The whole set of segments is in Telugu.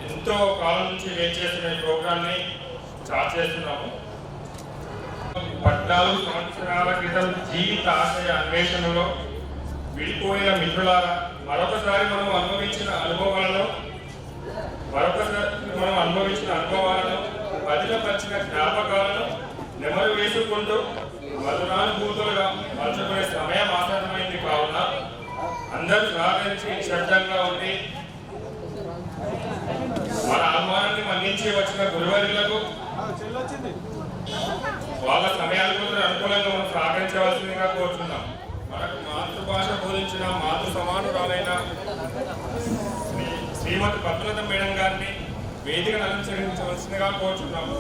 ఎంతో కాలం నుంచి వెయిట్ చేస్తున్న ఈ ప్రోగ్రామ్ని స్టార్ట్ చేస్తున్నాము. 14 సంవత్సరాల క్రితం జీవిత ఆశయ అన్వేషణలో విడిపోయిన మిత్రులారా, మరొకసారి మనం అనుభవించిన అనుభవాలను పదిలపరిచిన జ్ఞాపకాలను నెమరు వేసుకుంటూ మధురానుభూతులుగా మలుచుకునే సమయం ఆసన్నమైంది. కావున అందరూ సహకరించి నిశ్శబ్దంగా ఉండి మన ఆహ్వానాన్ని మన్నించి వచ్చిన గురువర్యులకు వాళ్ళ సమయాలకు అనుకూలంగా మనం సహకరించవలసిందిగా కోరుతున్నాం. మనకు మాతృభాష బోధించిన మాతృ సమానురాలైన శ్రీమతి పద్మలత మేడం గారిని వేదికను అలంకరించవలసిందిగా కోరుతున్నాము.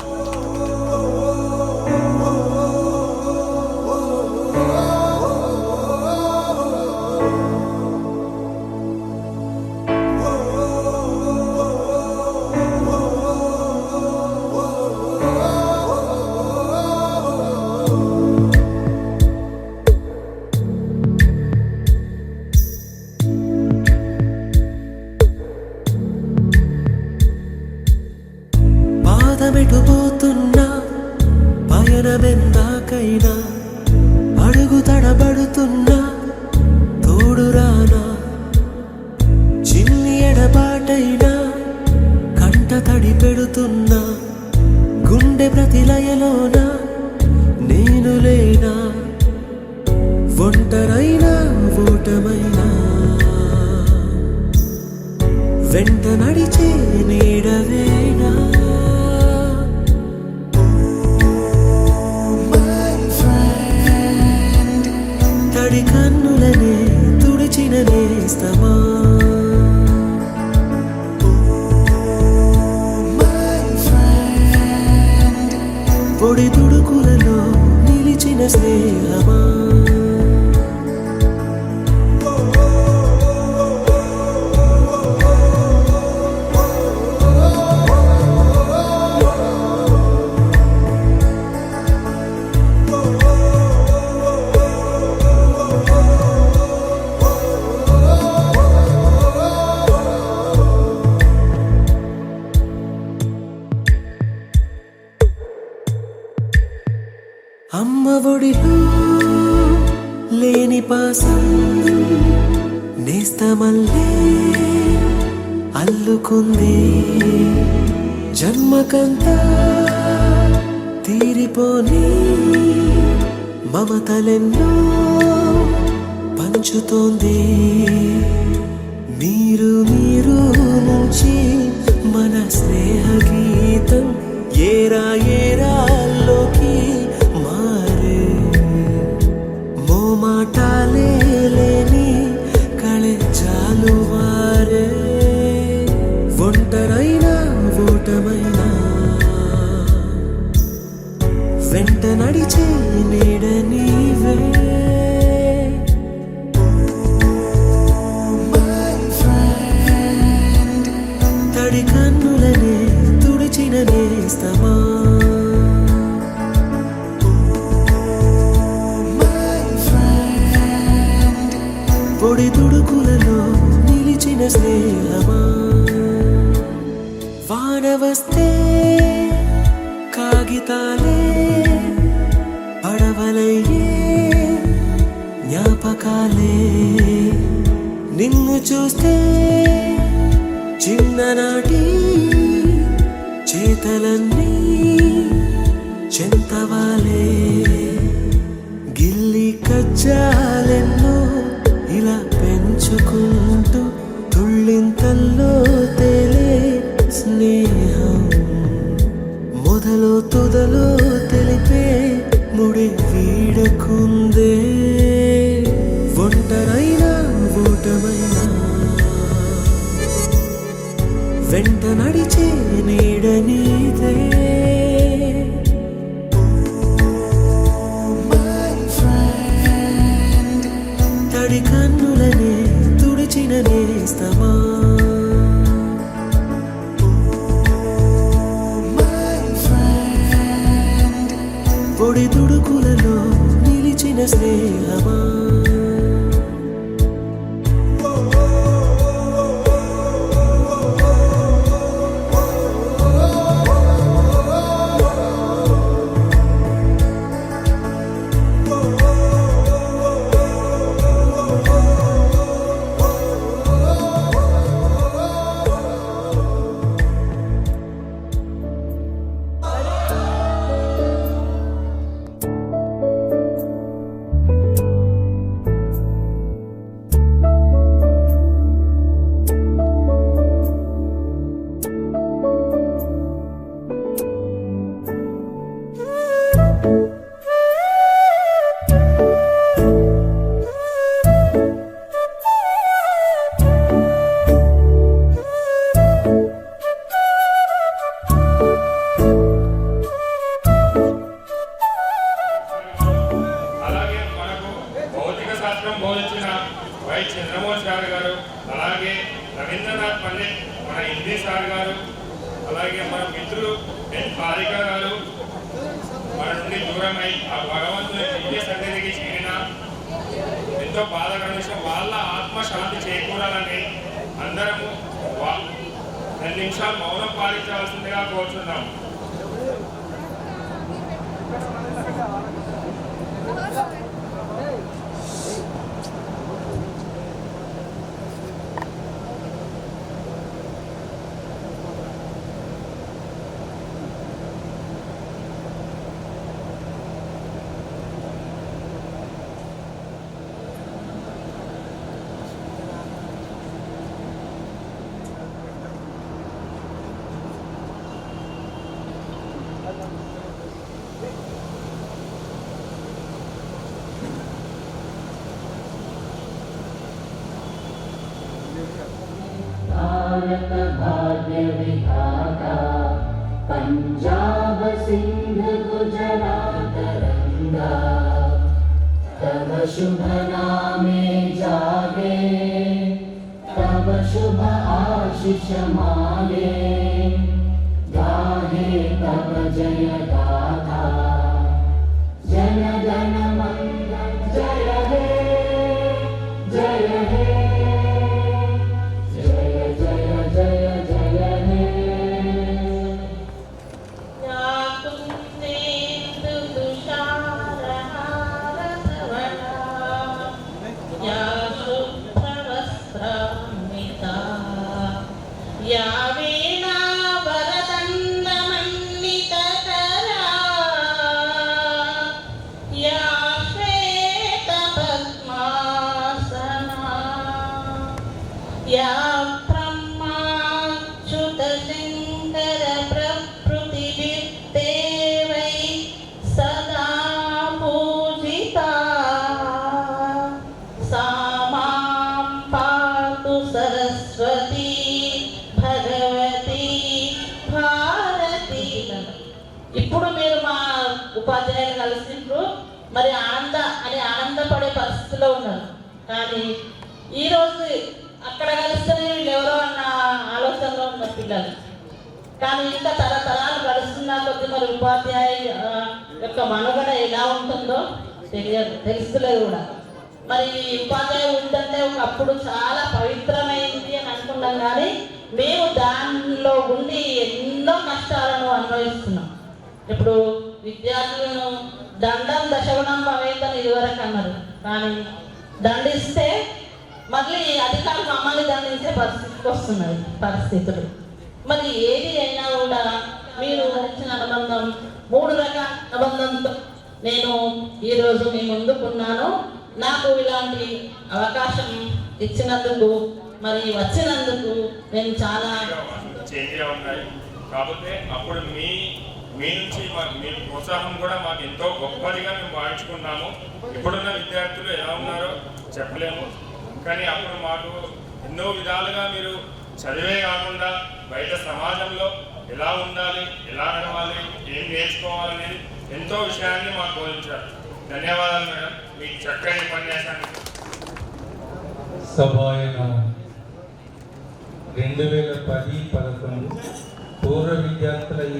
పాదమెటుపోతున్నా పయనమెందాకైనా అడుగు తడబడుతున్నా తోడురానా, చిన్ని ఎడబాటైనా కంట తడి పెడుతున్నా గుండె ప్రతిలయలోన నేను లేనా, ఒంటరైనా ఓటమైనా వెంట నడిచే నీడవేనా. తడి కన్నులనే తుడిచిన నేస్తమా, పొడి తుడుకులలో నిలిచిన స్నేహమా. అమ్మ ఒడిలో లేని పాసం నేస్తమల్లే అల్లుకుంది, జన్మకంతా తీరిపోని మమతలెన్నో పంచుతోంది. మీరు మీరు నుంచి మన స్నేహ గీతం ఏరా ఏరాల్లోకి మారే, మోమాటాలే లేని కళెచ్చాలు వారే, ఒంటరైనా ఓటమైనా వెంట నడిచే నీడ నీవే. తడి కన్నులనే తుడిచిన నేస్తమా, పొడి తుడుకులలో నిలిచిన స్నేహమా. వాన వస్తే కాగితాలే పడవలయ్యే జ్ఞాపకాలే, నిన్ను చూస్తే చిన్ననాటి చేతలన్నీ చెంతవాలే, గిల్లి కజ్జాలెన్నో ఇలా పెంచుకుంటూ తుళ్ళింతల్లో తేలే స్నేహం, మొదలో తుదలో తెలిపే ముడి వీడకుందే. ఒంటరైనా ఓటమైనా వెంట నడిచే నీడ నీదే. తడి కన్నులనే తుడిచిన నేస్తమా, పొడి తుడుకులలో నిలిచిన స్నేహమా. సార్ గారు, అలాగే మన మిత్రులు ఎన్ హారిక గారు మన నుండి దూరమై ఆ భగవంతుని దివ్య సన్నిధికి చేరిన ఎంతో బాధకర విషయం. వాళ్ళ ఆత్మశాంతి చేకూరాలని అందరము 2 నిమిషాలు మౌనం పాటించాల్సిందిగా కోరుతున్నాము. भारत भाग्य विधाता पंजाब सिंध गुजरात रंगा तब शुभ नामे जागे तब शुभ आशीष मागे गाहे तब जय गाथा जन गण मंगल जय हे जय हे ఇప్పుడు మీరు మా ఉపాధ్యాయులు కలిసిండ్రు, మరి ఆనందపడే పరిస్థితిలో ఉన్నారు. కానీ ఈరోజు అక్కడ కలిస్తేనే వీళ్ళు ఎవరో అన్న ఆలోచనలో ఉన్న పిల్లలు. కానీ ఇంకా తరతరాలు గడుస్తున్నా కొద్ది మరి ఉపాధ్యాయ యొక్క మనుగడ ఎలా ఉంటుందో తెలుస్తలేదు కూడా. మరి ఉపాధ్యాయులు ఉందంటే ఒకప్పుడు చాలా పవిత్రమైంది అని అనుకున్నాం, కానీ మేము దానిలో ఉండి ఎన్నో కష్టాలను అనుభవిస్తున్నాం. ఇప్పుడు విద్యార్థులను దండం దశగుణం భవేతని ఇదివరకు అన్నారు, కానీ దండిస్తే మళ్ళీ అధికారులు మమ్మల్ని దండించే పరిస్థితికి వస్తున్నాయి పరిస్థితులు. మరి ఏది అయినా కూడా మీరు ఇచ్చిన అనుబంధం 3 రకాల అనుబంధంతో నేను ఈరోజు మీ ముందుకున్నాను. నాకు ఇలాంటి అవకాశం ఇచ్చినందుకు మరి వచ్చినందుకు నేను చాలా చేంజ్గా ఉన్నాయి. కాకపోతే అప్పుడు మీ నుంచి మీ ప్రోత్సాహం కూడా మాకు ఎంతో గొప్పదిగా మేము భావించుకున్నాము. ఇప్పుడున్న విద్యార్థులు ఎలా ఉన్నారో చెప్పలేము, కానీ అప్పుడు మాకు ఎన్నో విధాలుగా మీరు చదివే కాకుండా బయట సమాజంలో ఎలా ఉండాలి, ఎలా నడవాలి, ఏం నేర్చుకోవాలనేది ఎంతో విషయాన్ని మాకు బోధించారు. ధన్యవాదాలు మేడం, మీ చక్కని ఉపన్యాసానికి. సభాయన 2010-11 పూర్వ విద్యార్థుల ఈ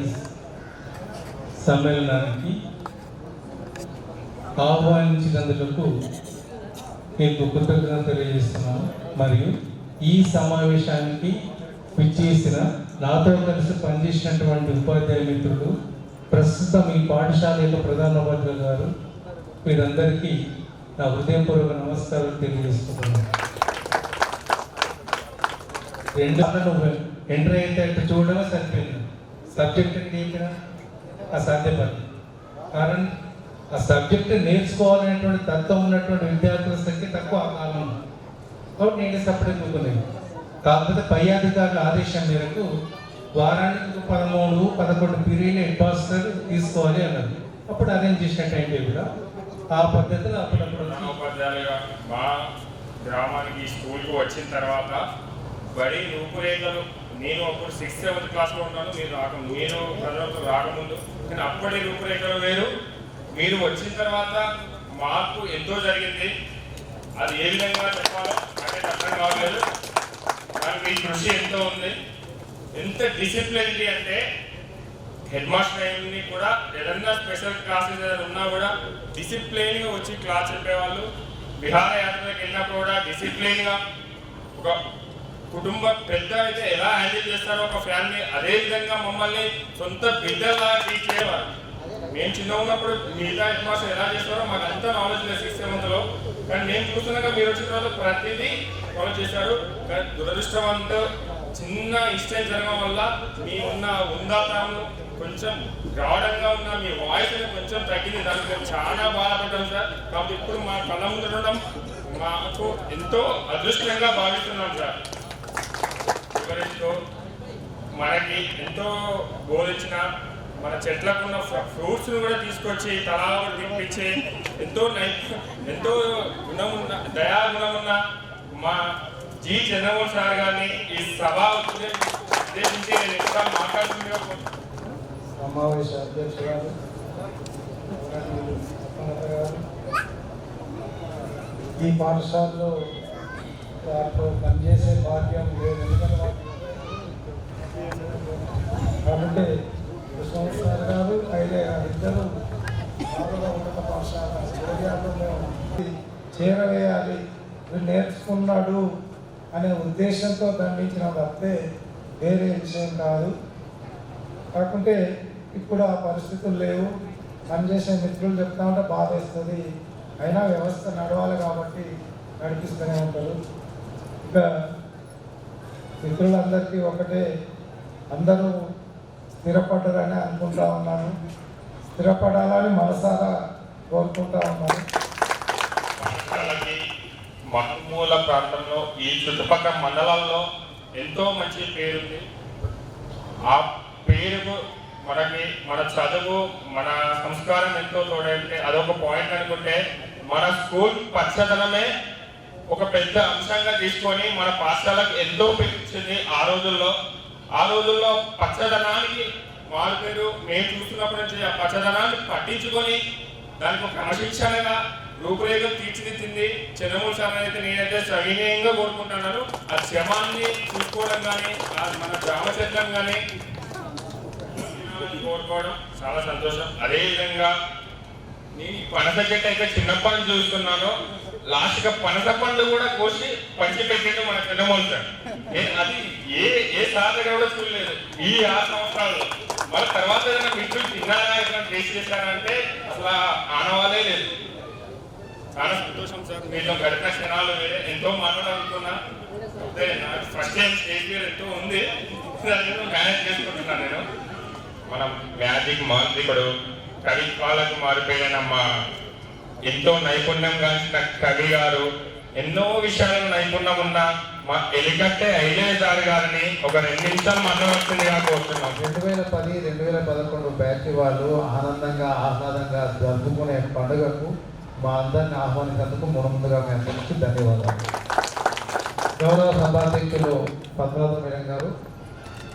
సమ్మేళనానికి ఆహ్వానించినందుకు మీకు కృతజ్ఞత తెలియజేస్తున్నాను. మరియు ఈ సమావేశానికి విచ్చేసిన నాతో కలిసి పనిచేసినటువంటి ఉపాధ్యాయ మిత్రులు, ప్రస్తుతం ఈ పాఠశాల యొక్క ప్రధానోపాధ్యాయులు గారు, వీరందరికీ నా హృదయపూర్వక నమస్కారాలు తెలియజేస్తున్నాను. 2 ఎంటర్ అయితే చూడడమే సరిపోయింది, సబ్జెక్ట్ ఏంటినా అసాధ్యపడి. కారణం ఆ సబ్జెక్ట్ నేర్చుకోవాలనేటువంటి తత్వం ఉన్నటువంటి విద్యార్థుల సంఖ్య తక్కువ ఆ కాలంలో, కాబట్టి నేను సపరేట్ అనుకునేది. కాకపోతే పై అధికారుల ఆదేశం మేరకు వారానికి 13-11 పీరియడ్ హెడ్ మాస్టర్ తీసుకోవాలి అన్నది. అప్పుడు అరేంజ్ చేసిన టైం టేబుల్ ఆ పద్ధతిలో అప్పుడప్పుడు ఉపాధ్యాయులుగా మా గ్రామానికి స్కూల్కు వచ్చిన తర్వాత బడి రూపురేఖలు, నేను అప్పుడు 6th 7th క్లాస్లో ఉన్నాను, నేను ప్రజలకు రాకముందు, కానీ అప్పటి రూపురేఖలు వేరు, మీరు వచ్చిన తర్వాత మార్పు ఎంతో జరిగింది. అది ఏ విధంగా చెప్పాలో నాకైతే అర్థం కావట్లేదు, కానీ మీ కృషి ఎంతో ఉంది. ఎంత డిసిప్లిన్లీ అంటే హెడ్ మాస్టర్ అయ్యింది కూడా ఏదన్నా స్పెషల్ క్లాసెస్ ఏదైనా ఉన్నా కూడా డిసిప్లిన్గా వచ్చి క్లాస్ చెప్పేవాళ్ళు. విహారయాత్రలకు వెళ్ళినప్పుడు కూడా డిసిప్లిన్గా ఒక కుటుంబ పెద్ద అయితే ఎలా హ్యాండిల్ చేస్తారో ఒక ఫ్యామిలీ, అదే విధంగా మమ్మల్ని సొంత బిడ్డలా ట్రీట్ చేసేవారు. మేము చిన్న ఉన్నప్పుడు మిగతా హెడ్ మాస్టర్ ఎలా చేస్తారో మాకు అంతా నాలెడ్జ్ లేదు 6th 7th. కానీ మేము చూస్తున్నాక మీరు వచ్చిన తర్వాత ప్రతిదీ ఫాలో చేశారు. కానీ దురదృష్టవంతో చిన్న ఇన్సిడెంట్ జరగడం వల్ల మీ ఉన్న ఉందాతనం కొంచెం గాఢంగా ఉన్న మీ వాయిస్ కొంచెం తగ్గింది. దానికి మేము చాలా బాధపడ్డాం సార్. కాబట్టి ఇప్పుడు మా కళ్ళ ముందు ఉండడం మాకు ఎంతో అదృష్టంగా భావిస్తున్నాం సార్. ఎవరితో మనకి ఎంతో బోధించిన మన చెట్లకున్న ఫ్రూట్స్ను కూడా తీసుకొచ్చి తలా తినిపించి ఎంతో గుణమున్న దయాగుణమున్న మా జి చంద్రమోహన్ సార్ గారిని ఈ సభ ఉద్దేశించి నేను ఎక్కువ మాట్లాడుతుండే సమావేశ అధ్యక్షురాలు ఈ పాఠశాలలో పనిచేసే భాగ్యం లేదు. కాబట్టి కృష్ణసారి గారు అయితే ఇద్దరు ఉన్నత పాఠశాల చేరవేయాలి, నేర్చుకున్నాడు అనే ఉద్దేశంతో దండించిన తప్పితే వేరే విషయం కాదు. కాకుంటే ఇప్పుడు ఆ పరిస్థితులు లేవు. పనిచేసే మిత్రులు చెప్తా ఉంటే బాధ వేస్తుంది. అయినా వ్యవస్థ నడవాలి కాబట్టి నడిపిస్తూనే ఉంటారు. ఇక మిత్రులందరికీ ఒకటే, అందరూ స్థిరపడ్డారని అనుకుంటా ఉన్నాను. స్థిరపడాలని మనసారా కోరుకుంటా ఉన్నాను. మారుమూల ప్రాంతంలో ఈ చుట్టుపక్కల మండలాల్లో ఎంతో మంచి పేరుంది. ఆ పేరుకు మనకి మన చదువు మన సంస్కారం ఎంతో తోడైతే అదొక పాయింట్ అనుకుంటే మన స్కూల్ పచ్చదనమే ఒక పెద్ద అంశంగా తీసుకొని మన పాఠశాలకు ఎంతో పెంచింది. ఆ రోజుల్లో పచ్చదనానికి వారి పేరు మేము చూస్తున్నప్పటి నుంచి ఆ పచ్చదనాన్ని పట్టించుకొని దానికి ఒక క్రమశిక్షణగా రూపురేఖలు తీర్చిదిద్దింది చంద్రమోహన్ సార్ అయితే నేనైతే సవినయంగా కోరుకుంటున్నాను. ఆ శ్రమాన్ని చూసుకోవడం కానీ మన గ్రామ చట్టం కానీ కోరుకోవడం చాలా సంతోషం. అదేవిధంగా నేను ఈ పనస చెట్టు అయితే చిన్నప్పటి నుంచి చూస్తున్నాను. లాస్ట్గా పనస పండు కూడా కోసి పంచిపెట్టిండు మన చంద్రమోహన్ సార్. అది ఏ సాధన కూడా చూడలేదు ఈ 6 సంవత్సరాలు. మరి తర్వాత ఏదైనా మిత్రులు తిన్నారా ఎట్లా టేస్ట్ చేశారంటే అసలు ఆనవాలే లేదు. చాలా సంతోషం సార్. మీతో గడిపిన క్షణాలు వేరే ఎంతో మాట్లాడాలనుకున్నా. అంటే నాకు ఫస్ట్ టైం స్టేజ్ మీద ఎంతో ఉంది, మేనేజ్ చేసుకుంటున్నాను నేను. మనం మ్యాజిక్ మాంత్రికుడు కవి కాలకు మారిపోయిన మా ఎంతో నైపుణ్యం గాంచిన కవి గారు, ఎన్నో విషయాలను నైపుణ్యం ఉన్న మా ఎలికట్టే ఐలేదారు గారిని ఒక 2 నిమిషాలు మాట్లాడుతుందిగా కోరుతున్నాం. 2010-2011 బ్యాచ్ వాళ్ళు ఆహ్లాదంగా జరుపుకునే పండుగకు మా అందరిని ఆహ్వానించేందుకు ముందుగా మీ అందరికీ ధన్యవాదాలు. గౌరవ సభాధ్యక్షులు పద్మనాభ మేడం గారు,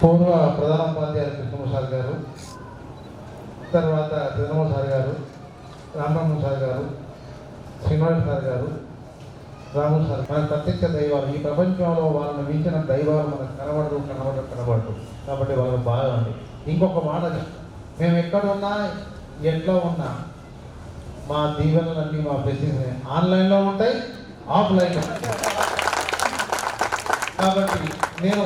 పూర్వ ప్రధానోపాధ్యాయులు కృష్ణమోహన్ గారు, తర్వాత చంద్రమోహన్ సార్ గారు, రామరామన్ సార్ గారు, శ్రీనివాస్ సార్ గారు, రాము సార్, మన ప్రత్యక్ష దైవాలు. ఈ ప్రపంచంలో వాళ్ళని మించిన దైవాలు మనకు కనబడరు. కాబట్టి వాళ్ళకి బాగా ఉంది. ఇంకొక మాట, మేము ఎక్కడున్నా ఎట్లా ఉన్నా మా దీవెనలన్నీ మా బ్లెస్సింగ్స్ ఆన్లైన్లో ఉంటాయి, ఆఫ్లైన్లో. కాబట్టి నేను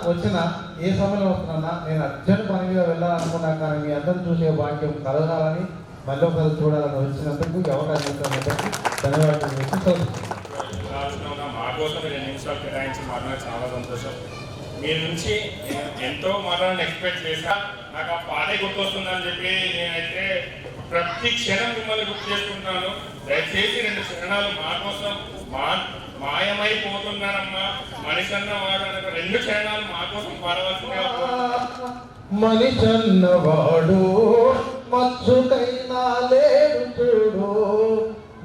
వచ్చిన ఏ సమయంలో వస్తానన్నా, నేను అర్జెంట్ పని మీద వెళ్ళాలనుకున్నా కానీ మీ అందరూ చూసే భాగ్యం కలగాలని, మళ్ళీ ఒకసారి చూడాలని వచ్చినందుకు అవకాశం ఇచ్చినందుకు ధన్యవాదాలు. మా కోసం 2 నిమిషాలు కేటాయించి మాట్లాడే చాలా సంతోషం. మీ నుంచి ఎంతో మాట్లాడాలని ఎక్స్పెక్ట్ చేశా. నాకు ఆ పాటే గుర్తొస్తుందని చెప్పి నేనైతే ప్రతి క్షణం మిమ్మల్ని గుర్తు చేసుకుంటాను. దయచేసి 2 క్షణాలు మా కోసం మాయమైపోతున్నారమ్మా మనిషి అన్నవాడు అనే 2 క్షణాలు మా కోసం పాడవలసిందిగా. మనిషన్నవాడు మచ్చుకైనా లేడు చూడు,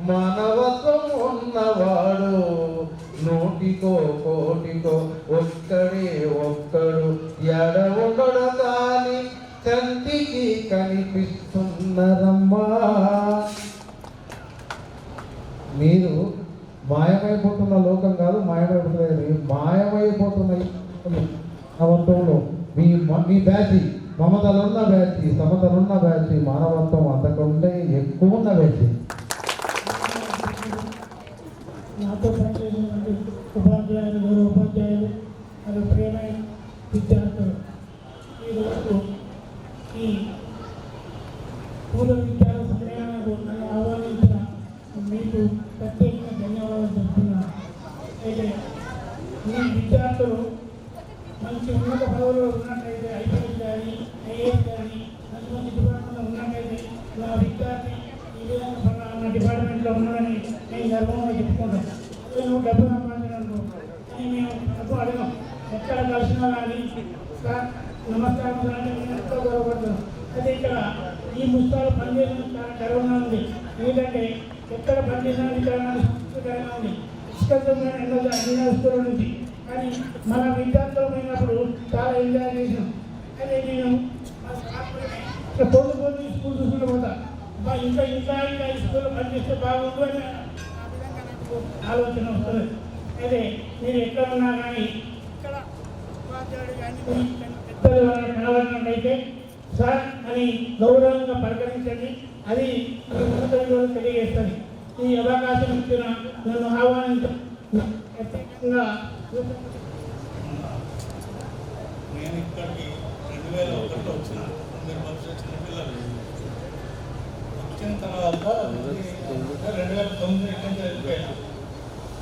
మానవత్వం ఉన్నవాడు నూటికో కోటికో ఒక్కడు ఎడ ఉండడు కానీ కంటికి కనిపిస్తున్నరమ్మా. మీరు మాయమైపోతున్న లోకం కాదు, మాయమైపోతున్నది మాయమైపోతున్న నవంతంలో మీ బ్యాచ్ మమతలున్న బ్యాచ్, సమతలున్న బ్యాచ్, మానవత్వం అంతకంటే ఎక్కువ ఉన్న బ్యాచ్. నాతో పనిచేసినటువంటి ఉపాధ్యాయులు, గౌరవ ఉపాధ్యాయులు మరియు ప్రియమైన విద్యార్థులు, ఈరోజు ఈ పూర్వ విద్యార్థుల సమ్మేళనాలకు నన్ను ఆహ్వానించిన మీకు ప్రత్యేకంగా ధన్యవాదాలు చెప్తున్నాను. అయితే ఈ విద్యార్థులు మంచి ఉన్నత పదవుల్లో ఉన్నట్లయితే, ఐపీఎస్ కానీ ఐఏఎస్ కానీ మంచి మంచి డిపార్ట్మెంట్లో ఉన్నట్లయితే నా విద్యార్థి ఈ విధంగా నా డిపార్ట్మెంట్లో ఉన్నాడని నేను గర్వంగా చెప్పుకుంటాను. నేను డబ్బు సంపాదించడానికి అని మేము డబ్బు అడగం. ఎక్కడ కలిసినా కానీ సార్ నమస్కారం సార్ అంటే నేను ఎంతో గౌరవపడుతున్నాను. అయితే ఇక్కడ ఈ పుస్తకాలు పనిచేయడం చాలా గర్వంగా ఉంది. ఎందుకంటే ఎక్కడ పనిచేసినా ఇక్కడ సంస్కృతికరంగా ఉంది. ఇష్టంగా ఎన్నో అన్ని వస్తువుల నుంచి కానీ మన విద్యార్థులు పోయినప్పుడు చాలా ఎంజాయ్ చేసినాం. అయితే నేను పొద్దు పొద్దు స్కూల్ చూసుకుంటూ పోతా, ఇంకా ఇంకా ఇంకా ఈ స్కూల్లో పనిచేస్తే బాగుండు అని ఆ విధంగా నాకు ఆలోచన వస్తుంది. అయితే మీరు ఎక్కడ ఉన్నా కానీ ఇక్కడ ఉపాధ్యాయుడు కానీ పెద్దలు కనబడినట్లయితే సార్ అని గౌరవంగా పలకరించండి. అది ఉన్నతంలో తెలియజేస్తుంది. ఈ అవకాశం ఇచ్చిన నన్ను ఆహ్వానించడం ప్రత్యేకంగా నేను ఇక్కడికి 2001లో వచ్చిన మీరు బస్సు చిన్నపిల్లలు వచ్చిన తర్వాత 2009 ఇక్కడికి వెళ్ళిపోయాను.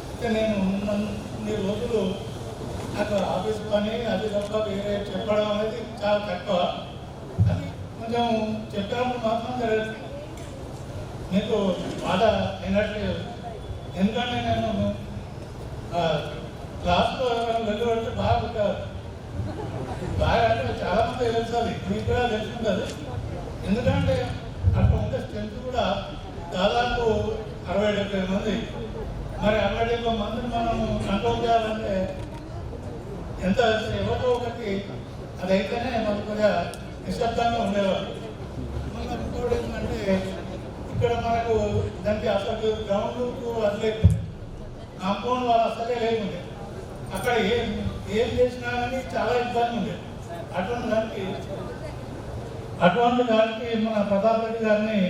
అయితే నేను ఉన్నన్ని రోజులు నాకు ఆఫీస్ పని అది తప్ప వేరే చెప్పడం అనేది చాలా తక్కువ. అది కొంచెం చెప్పినప్పుడు మాత్రం జరగదు, మీకు బాధ అయినట్లేదు. ఎందుకంటే నేను క్లాస్లో వెళ్ళబడితే బాగా అంటే చాలా మంది తెలుస్తుంది, మీకు కూడా తెలుసుకుంటుంది. ఎందుకంటే అక్కడ ఉండే స్ట్రెంత్ కూడా దాదాపు 60-70 మంది. మరి 60-70 మందిని మనం కంట్రోల్ చేయాలంటే ఎంత ఎవరితో ఒకటి అదైతేనే మనకు కొద్దిగా నిశ్శబ్దంగా ఉండేవారు. మళ్ళీ ఇంకోటి ఏంటంటే ఇక్కడ మనకు దానికి అసలు గ్రౌండ్కు అసలే కాంపౌండ్ వాళ్ళు అసలే లేకుండే. అక్కడ ఏం చేసినా కానీ చాలా ఇబ్బంది ఉంది. అటువంటి దానికి మన ప్రతాప్ రెడ్డి గారిని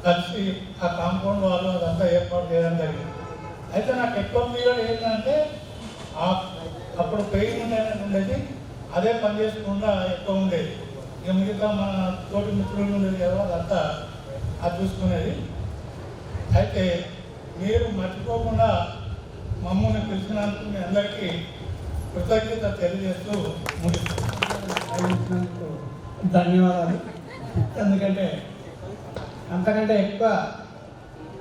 కలిసి ఆ కాంపౌండ్ వాళ్ళు అదంతా ఏర్పాటు చేయడం జరిగింది. అయితే నాకు ఎక్కువ పీరియడ్ ఏంటంటే అప్పుడు పెయిన్ ఉండేది, అదే పని చేసుకుండా ఎక్కువ ఉండేది. ఇక మిగతా మన తోటి మిత్రులు ఉండేది కదా, అదంతా అది చూసుకునేది. అయితే మీరు మర్చిపోకుండా మమ్మల్ని పిలిచినందుకు మీ అందరికీ కృతజ్ఞత తెలియజేస్తూ ముగిస్తున్నాను. ధన్యవాదాలు. ఎందుకంటే అంతకంటే ఎక్కువ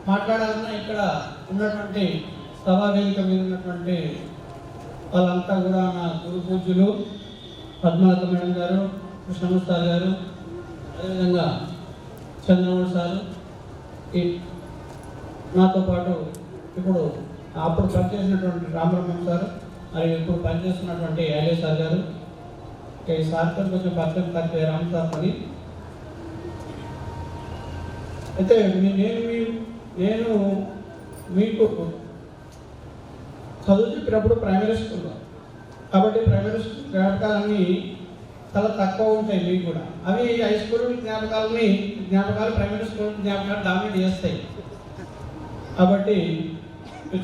మాట్లాడాలన్నా ఇక్కడ ఉన్నటువంటి సభా వేదిక మీద ఉన్నటువంటి వాళ్ళంతా కూడా నా గురు పూజ్యులు పద్మలత మేడం గారు, కృష్ణమూర్తి సార్ గారు, అదేవిధంగా చంద్రమౌళి సారు, నాతో పాటు ఇప్పుడు అప్పుడు పనిచేసినటువంటి రామబ్రహ్మం సార్, మరియు ఇప్పుడు పనిచేస్తున్నటువంటి ఐలే సార్ గారు, ఈ సార్తో కొంచెం పరిచయం తక్కువ రామ్ సార్ అని. అయితే నేను మీకు చదువు చెప్పినప్పుడు ప్రైమరీ స్కూల్లో, కాబట్టి ప్రైమరీ స్కూల్ జ్ఞాపకాలన్నీ చాలా తక్కువ ఉంటాయి మీకు కూడా. అవి హై స్కూల్ జ్ఞాపకాలు ప్రైమరీ స్కూల్ జ్ఞాపకాలు డామినేట్ చేస్తాయి. కాబట్టి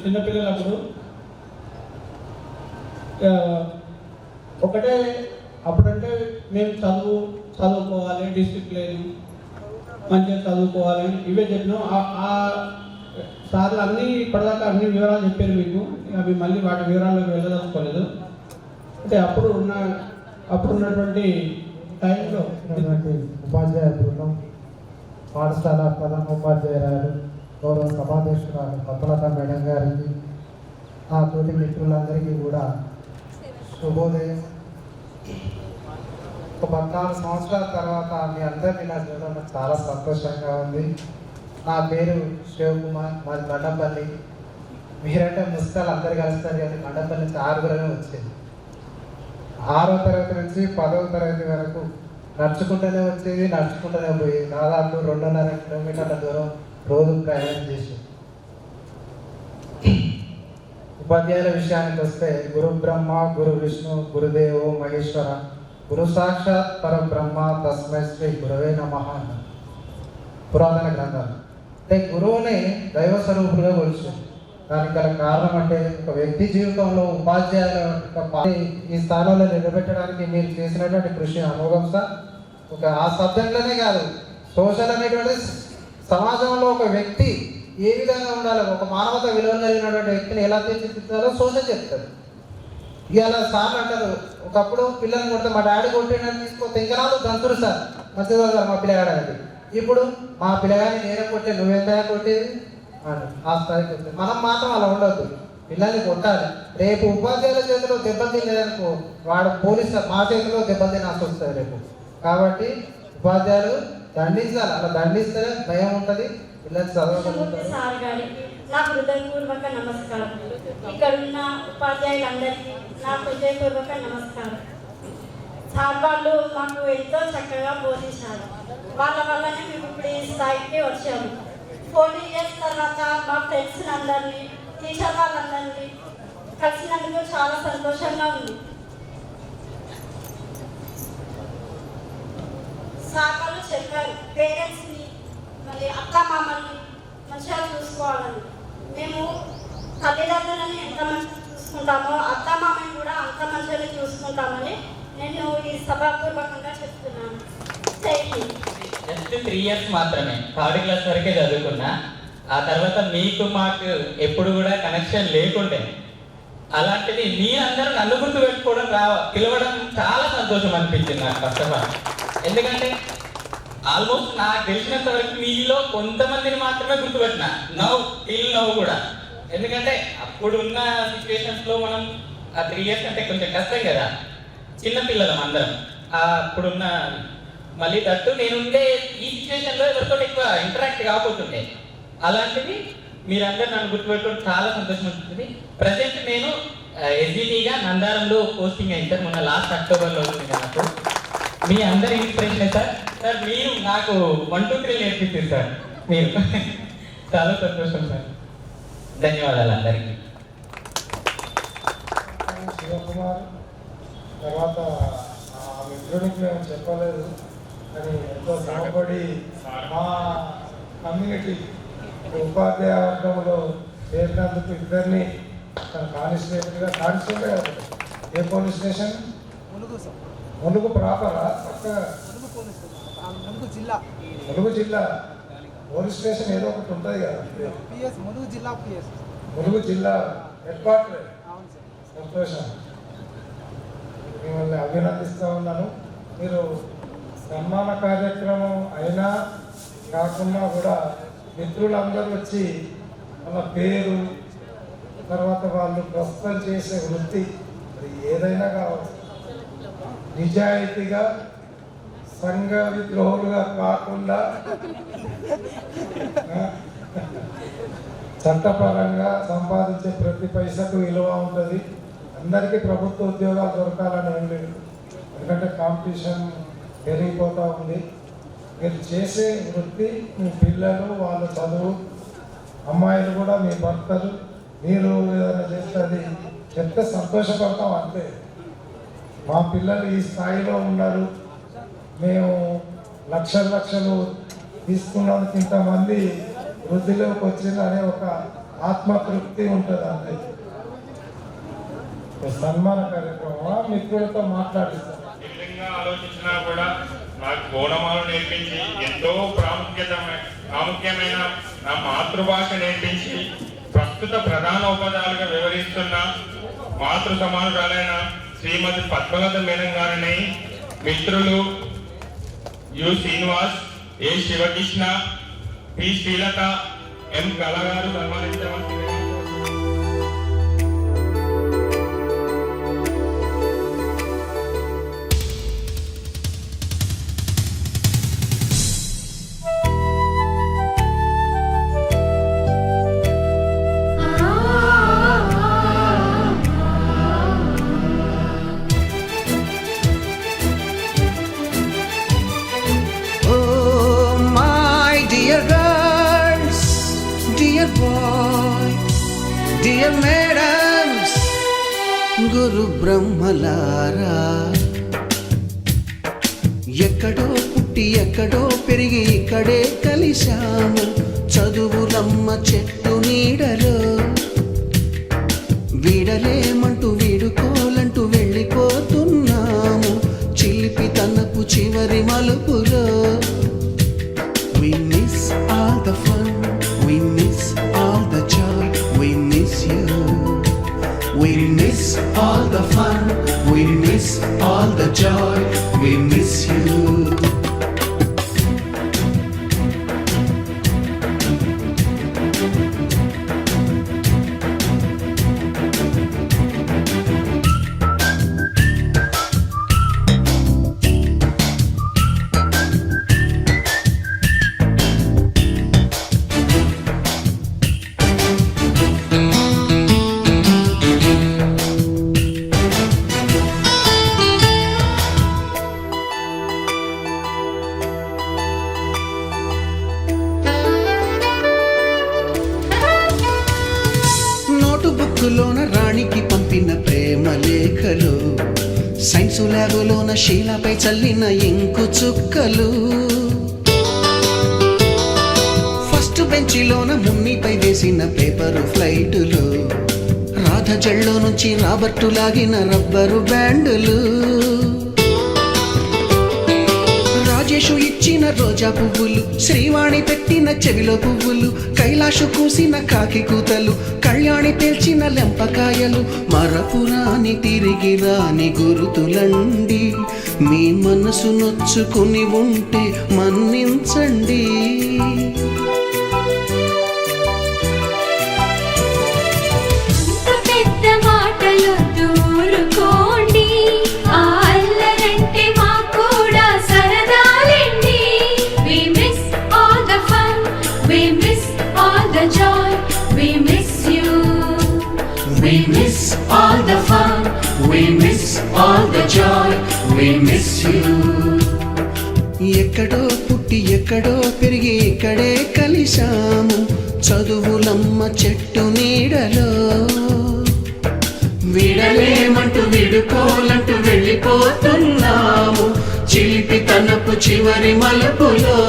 చిన్నపిల్లలప్పుడు ఒకటే అప్పుడంటే మేము చదువుకోవాలి, డిసిప్లిన్ మంచిగా చదువుకోవాలని ఇవే చెప్పినాం. ఆ సార్లు అన్నీ ఇప్పటిదాకా అన్ని వివరాలు చెప్పారు మీకు, అవి మళ్ళీ వాటి వివరాల్లోకి వెళ్ళదలుచుకోలేదు. అంటే అప్పుడున్నటువంటి టైంలో ఉపాధ్యాయ బృందం, పాఠశాల ప్రధాన ఉపాధ్యాయురాలు, గౌరవ సభాధ్యక్షురాలు పద్మలత మేడం గారికి, ఆ తోటి మిత్రులందరికీ కూడా శుభోదయం. ఒక 14 సంవత్సరాల తర్వాత మీ అందరినీ నా చూడడం చాలా సంతోషంగా ఉంది. నా పేరు శివకుమార్, మాది మండపల్లి. మీరంటే ముస్తాలు అందరు కలుస్తారు కానీ మండపల్లి నుంచి 6 వచ్చేది. 6వ తరగతి నుంచి 10వ తరగతి వరకు నడుచుకుంటూనే వచ్చేది, నడుచుకుంటూనే పోయేది. దాదాపు 2.5 కిలోమీటర్ల దూరం రోజు ప్రయాణం చేసి. ఉపాధ్యాయుల విషయానికి వస్తే గురు బ్రహ్మ, గురు విష్ణు, గురుదేవో మహేశ్వర గురు సాక్షాత్ పరబ్రహ్మ తస్మై శ్రీ గురవే నమః అన్నారు పురాతన గ్రంథాలు. అంటే గురువుని దైవ స్వరూపులుగా కొలిచారు. దానికి గల కారణం అంటే ఒక వ్యక్తి జీవితంలో ఉపాధ్యాయుల యొక్క ఈ స్థానంలో నిలబెట్టడానికి మీరు చేసినటువంటి కృషి అమోఘం సార్. ఒక ఆ సబ్జెక్ట్లోనే కాదు, సోషల్ అనేటువంటి సమాజంలో ఒక వ్యక్తి ఏ విధంగా ఉండాలి, ఒక మానవత విలువలు కలిగినటువంటి వ్యక్తిని ఎలా తీర్చిదిద్దాలో సోషల్ చెప్తారు. ఇవాళ సార్ అంటారు, ఒకప్పుడు పిల్లల్ని కొడితే మా డాడీ కొట్టినని తీసుకొస్తే ఇంకా నాలుగు దంతులు సార్ మంచిగా సార్ మా పిల్లగాడు అనేది. ఇప్పుడు మా పిల్లగాడిని నేనే కొట్టే నువ్వెంత కొట్టేది అని ఆ స్థాయికి వస్తుంది. మనం మాత్రం అలా ఉండొద్దు, పిల్లల్ని కొట్టాలి. రేపు ఉపాధ్యాయుల చేతిలో దెబ్బతినలేదనుకో వాడు పోలీసు మా చేతిలో దెబ్బతినాల్సి వస్తుంది రేపు. కాబట్టి ఉపాధ్యాయులు దండించాలి, అలా దండిస్తేనే భయం ఉంటుంది, పిల్లలు చదవగలుగుతారు. సార్ గారికి నా హృదయపూర్వక నమస్కారం. ఇక్కడ ఉన్న ఉపాధ్యాయులందరికీ నా హృదయపూర్వక నమస్కారం. సార్ వాళ్ళు మాకు ఎంతో చక్కగా బోధించారు. వాళ్ళ వల్లనే మేము ఇప్పుడు ఈ స్థాయికి వచ్చాము. 40 years తర్వాత మా ఫ్రెండ్స్ అందరినీ, టీచర్ వాళ్ళందరినీ కలిసినందుకు చాలా సంతోషంగా ఉంది. సార్ వాళ్ళు చెప్పారు పేరెంట్స్ని మరి అక్క మామల్ని మంచిగా చూసుకోవాలని. మేము తల్లిదండ్రులని ఎంత మంచిగా చూసుకుంటామో అత్త మామని కూడా అంత మంచిగా చూసుకుంటామని నేను ఈ సభాపూర్వకంగా చెప్తున్నాను. జస్ట్ 3 years మాత్రమే, 3rd class వరకే చదువుకున్నా. ఆ తర్వాత మీకు మాకు ఎప్పుడు కూడా కనెక్షన్ లేకుండే. అలాంటిది మీరందరూ నన్ను గుర్తు పెట్టుకోవడం పిలవడం చాలా సంతోషం అనిపించింది నాకు ఫస్ట్ ఆఫ్ ఆల్. ఎందుకంటే ఆల్మోస్ట్ నాకు తెలిసినంత వరకు మీలో కొంతమందిని మాత్రమే గుర్తుపెట్టిన నవ్వు కూడా. ఎందుకంటే అప్పుడున్న సిచ్యువేషన్స్లో మనం ఆ 3 years అంటే కొంచెం కష్టం కదా, చిన్నపిల్లలం అందరం. అప్పుడున్న మళ్ళీ తట్టు నేనుండే ఈ సిచ్యువేషన్లో ఎవరితో ఎక్కువ ఇంటరాక్ట్ కాకపోతుండే. అలాంటిది మీరందరూ నన్ను గుర్తుపెట్టుకోవడం చాలా సంతోషం ఉంటుంది. ప్రజెంట్ నేను ఎస్జిటిగా నందారంలో పోస్టింగ్ అయింది సార్, మొన్న లాస్ట్ అక్టోబర్లో వచ్చింది నాకు. మీ అందరి ఇన్స్పిరేషన్ సార్. సార్ మీరు నాకు 1, 2, 3 నేర్పించారు సార్ మీరు. చాలా సంతోషం సార్. ధన్యవాదాలు అందరికీ. శివకుమార్ తర్వాత ఆ మిత్రుడికి మేము చెప్పలేదు కానీ ఎంతో శ్రమపడి మా కమ్యూనిటీ ఉపాధ్యాయ వర్గంలో చేరినందుకు ఇద్దరిని కానిస్టేబుల్గా ఏ పోలీస్ స్టేషన్ ములుగు ప్రాపరా చక్కగా ములుగు జిల్లా పోలీస్ స్టేషన్ ఏదో ఒకటి ఉంటుంది కదా, ములుగు జిల్లా హెడ్ క్వార్టర్. సంతోషం, మిమ్మల్ని అభినందిస్తూ ఉన్నాను. మీరు సన్మాన కార్యక్రమం అయినా కాకుండా కూడా మిత్రులందరూ వచ్చి వాళ్ళ పేరు తర్వాత వాళ్ళు ప్రస్తుతం చేసే వృత్తి అది ఏదైనా కావచ్చు నిజాయితీగా సంఘ విద్రోహులుగా కాకుండా చట్టపరంగా సంపాదించే ప్రతి పైసకు విలువ ఉంటుంది. అందరికీ ప్రభుత్వ ఉద్యోగాలు దొరకాలని ఏం లేదు, ఎందుకంటే కాంపిటీషన్ పెరిగిపోతూ ఉంది. మీరు చేసే వృత్తి మీ పిల్లలు వాళ్ళ చదువు, అమ్మాయిలు కూడా మీ భర్తలు, మీరు ఏదైనా చేస్తే అది చెప్తే సంతోషపడతాం అంతే. మా పిల్లలు ఈ స్థాయిలో ఉన్నారు, మేము లక్షలు తీసుకున్నందుకు ఇంతమంది వృద్ధిలోకి వచ్చింది అనే ఒక ఆత్మతృప్తి ఉంటుంది అంతే. సన్మాన కార్యక్రమం మిత్రులతో మాట్లాడిస్తాం. ఆలోచించినా కూడా నాకు ఓనమాలు నేర్పించి ఎంతో ప్రాముఖ్యమైన నా మాతృభాష నేర్పించి ప్రస్తుత ప్రధాన ఉపదాలుగా వివరిస్తున్న మాతృ సమానురాలైన శ్రీమతి పద్మలత మేడం గారిని మిత్రులు U Srinivas, A Sivakrishna, P Srilatha, M కళగారు సన్మానించవలసింది. Dear madams, Guru Brahmalara, ఎక్కడో పుట్టి ఎక్కడో పెరిగి ఇక్కడే కలిశాము చదువులమ్మ చెట్టు నీడలో వీడలేమంటూ వీడుకోలంటూ వెళ్ళిపోతున్నాము చిలిపి తనపు చివరి మలుపులో. We miss all the fun, we miss all the joy, we miss you. We miss all the fun, we miss all the joy, we miss you. బుక్కులోన రాణికి పంపిన ప్రేమ లేఖలు సైన్సు ల్యాబులోన శీలపై చల్లిన ఇంకు చుక్కలు ఫస్ట్ బెంచిలోన మున్నిపై వేసిన పేపరు ఫ్లైటులు రాధ జల్లో నుంచి రాబర్టు లాగిన రబ్బరు బ్యాండులు రాజేషు ఇచ్చిన రోజా పువ్వులు శ్రీవాణి పెట్టిన చెవిలో పువ్వులు కైలాషు కూసిన కాకి కూతలు కళ్యాణి పేల్చిన లెంపకాయలు మరపురాని తిరిగి రాని గురుతులండి మీ మనసు నొచ్చుకుని ఉంటే మన్నించండి. We miss all the fun, we miss all the joy, we miss you. ఎక్కడో పుట్టి ఎక్కడో పెరిగి ఇక్కడే కలిశాము చదువులమ్మ చెట్టు నీడలో వీడలేమంటూ వీడుకోలంటూ వెళ్ళిపోతున్నాము చిలిపి తనపు చివరి మలుపులో.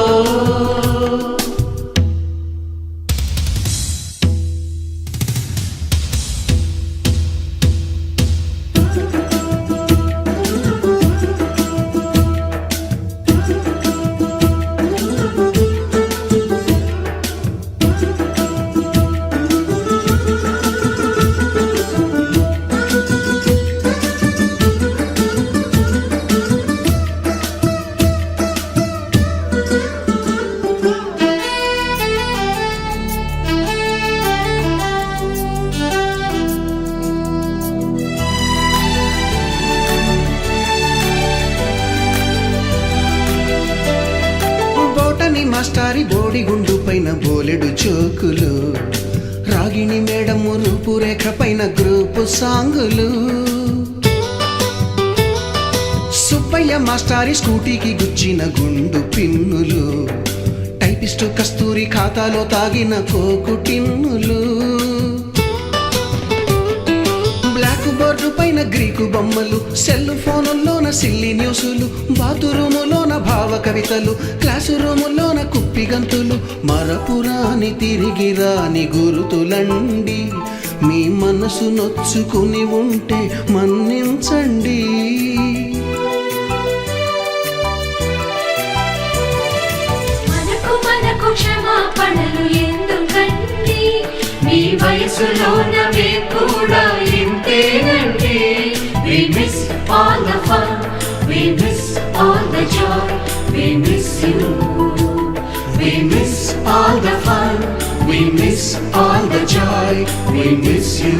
మాస్టారి బోడిగుండు పైన బోలెడు చోకులు రాగిణి మేడము రూపురేఖ పైన గ్రూపు సాంగులు సుబ్బయ్య మాస్టారి స్కూటీకి గుచ్చిన గుండు పిన్నులు టైపిస్టు కస్తూరి ఖాతాలో తాగిన కోకు టిన్నులు బ్లాక్ బోర్డు పైన గ్రీకు బొమ్మలు సెల్ ఫోనుల్లోన సిల్లి న్యూసులు బాతురూములోన భావ కవితలు క్లాసు రూములోన కుప్పి గంతులు మరపురాని తిరిగి రాని గురుతులండి మీ మనసు నొచ్చుకుని ఉంటే మన్నించండి. మనకు క్షమాపణలు ఎందుకండి మీ వయసులోన మేము కూడా ఇంతేనండి. We miss all the fun, we miss all the joy, we miss you. We miss all the fun, we miss all the joy, we miss you.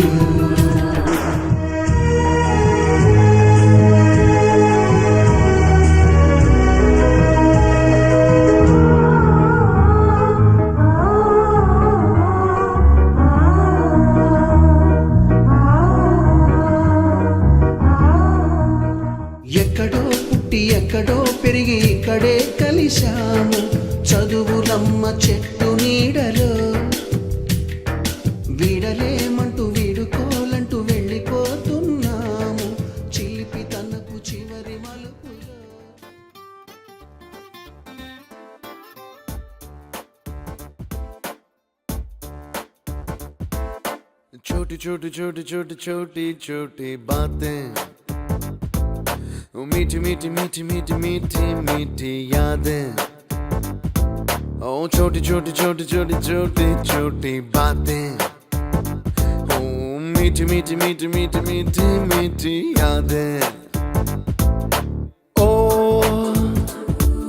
ఎక్కడో పుట్టి ఎక్కడో పెరిగి ఇక్కడే కలిశాము చదువులమ్మ చెట్టు నీడలో వీడలేమంటూ వీడుకోలంటూ వెళ్ళిపోతున్నాము చిలిపి తనపు చివరి మలుపులో. छोटी छोटी छोटी छोटी छोटी छोटी बातें, मीठी मीठी मीठी मीठी मीठी मीठी यादें। ओ छोटी छोटी छोटी छोटी छोटी छोटी बातें, ओ मीठी मीठी मीठी मीठी मीठी मीठी यादें। ओ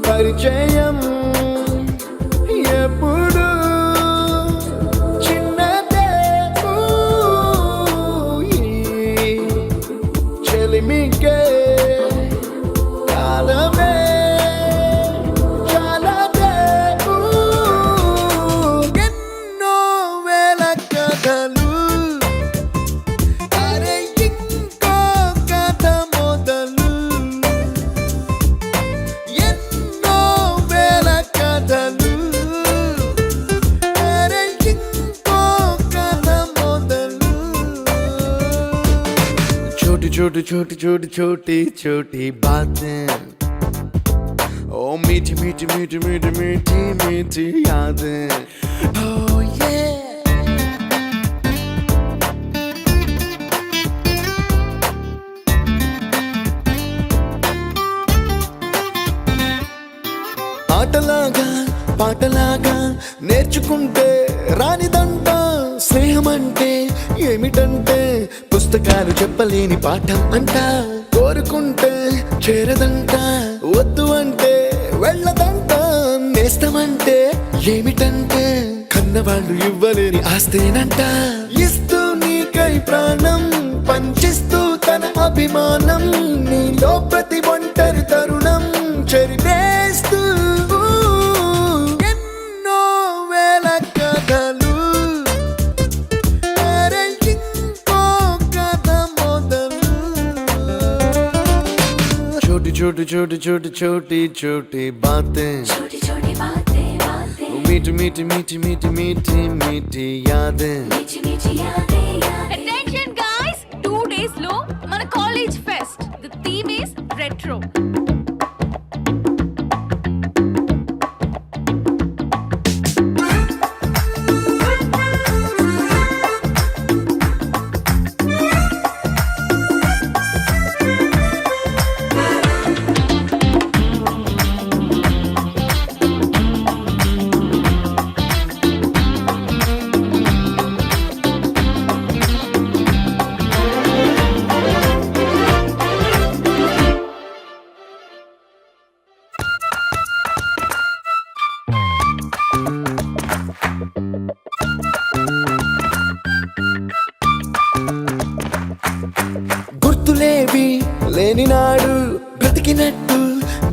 परिचయం ఎప్పుడు చిన్నదే చెలిమికే కాలమే చాలదే ఎన్నో వేల కథలు అరే ఇంకో కథ మొదలు ఎన్నో వేల కథలు అరే ఇంకో కథ మొదలు छोटी छोटी छोटी छोटी छोटी छोटी बातें, ओ मीठी मीठी मीठी मीठी मीठी मीठी यादें। Oh yeah. ఆటలాగా పాటలాగా నేర్చుకుంటే రానిదంట స్నేహం అంటే ఏమిటంటే పుస్తకాలు చెప్పలేని పాఠం అంట కోరుకుంటే చేరదంట వద్దు అంటే వెళ్ళదంట నేస్తమంటే ఏమిటంటే కన్నవాళ్ళు ఇవ్వలేని ఆస్తేనంట ఇస్తూ నీకై ప్రాణం పంచిస్తూ తన అభిమానం నీలో ప్రతి ఒంటరి తరుణం చెరిపేస్తూ ఎన్నో వేల కథలు అరే ఇంకో కథ మొదలు छोटी छोटी छोटी छोटी छोटी छोटी बातें, छोटी छोटी बातें बातें, मीठी मीठी मीठी मीठी मीठी मीठी यादें। मीठी मीठी यादें यादें। Attention guys, 2 days లో మన college fest. The theme is retro. గుర్తులేవి లేని నాడు బ్రతికినట్టు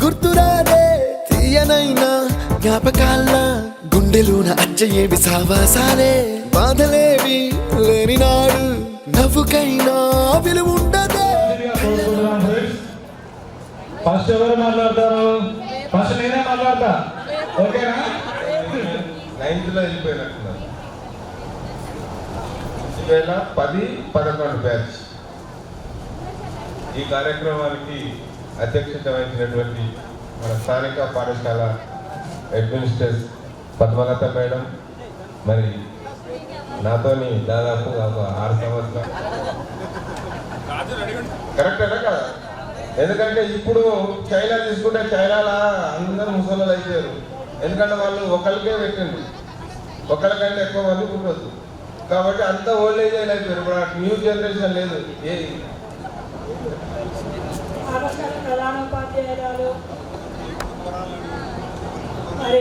గుర్తురాదే తీయనైనా జ్ఞాపకాల గుండెలోన అచ్చయేవి సావాసాలే బాధలేవి లేని నాడు నవ్వుకైనా విలువ ఉండదే. ఫస్ట్ ఎవరు మాట్లాడతారు? ఫస్ట్ నేనే మాట్లాడతా, ఓకేనా? 9th లో వెళ్ళిపోయినట్టున్నారు. 2010-11 బ్యాచ్. ఈ కార్యక్రమానికి అధ్యక్షత వహించినటువంటి మన స్థానిక పాఠశాల అడ్మినిస్ట్రేటర్ పద్మలత మేడం, మరి నాతోని దాదాపు ఒక 6 సంవత్సరాలు. కరెక్టేనా కదా? ఎందుకంటే ఇప్పుడు చైనా తీసుకుంటే చైనాలో అందరూ ముసలు అయిపోయారు. ఎందుకంటే వాళ్ళు ఒకరికే పెట్టిండ్రు, ఒకరికంటే ఎక్కువ మంది ఉండొద్దు. కాబట్టి అంత ఓల్డ్ ఏజ్ అయిపోయారు. ఇప్పుడు న్యూ జనరేషన్ లేదు. పాఠశాల ప్రధానోపాధ్యాయురాలు మరి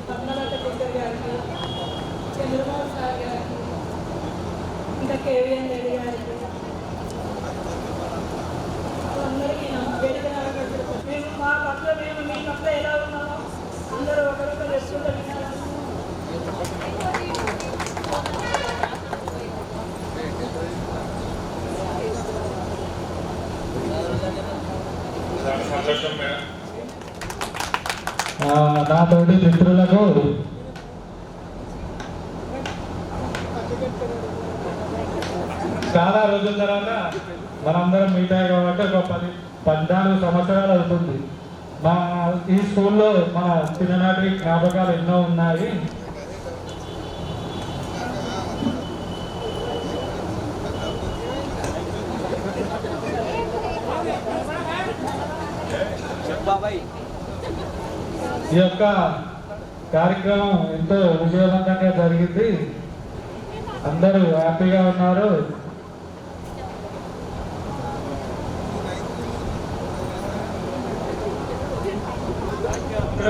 పద్మలత టీచర్ గారికి, చంద్రబాబు సార్ గారికి, ఇంకా కేవీఎన్ రెడ్డి గారికి, అందరికీ వేదిక మేము మా పట్ల మేము మీ పట్ల ఎలా ఉన్నామో అందరూ ఒకరొకరు ఎప్పుడు వినాలని చాలా సంతోషం మేడం. నాతోటి మిత్రులకు చాలా రోజుల తర్వాత మనందరం మీట్ అయ్యాం కాబట్టి ఒక 14 సంవత్సరాలు అవుతుంది. మా ఈ స్కూల్లో మన చిన్ననాటి జ్ఞాపకాలు ఎన్నో ఉన్నాయి. ఈ యొక్క కార్యక్రమం ఎంతో విజయవంతంగా జరిగింది. అందరూ హ్యాపీగా ఉన్నారు.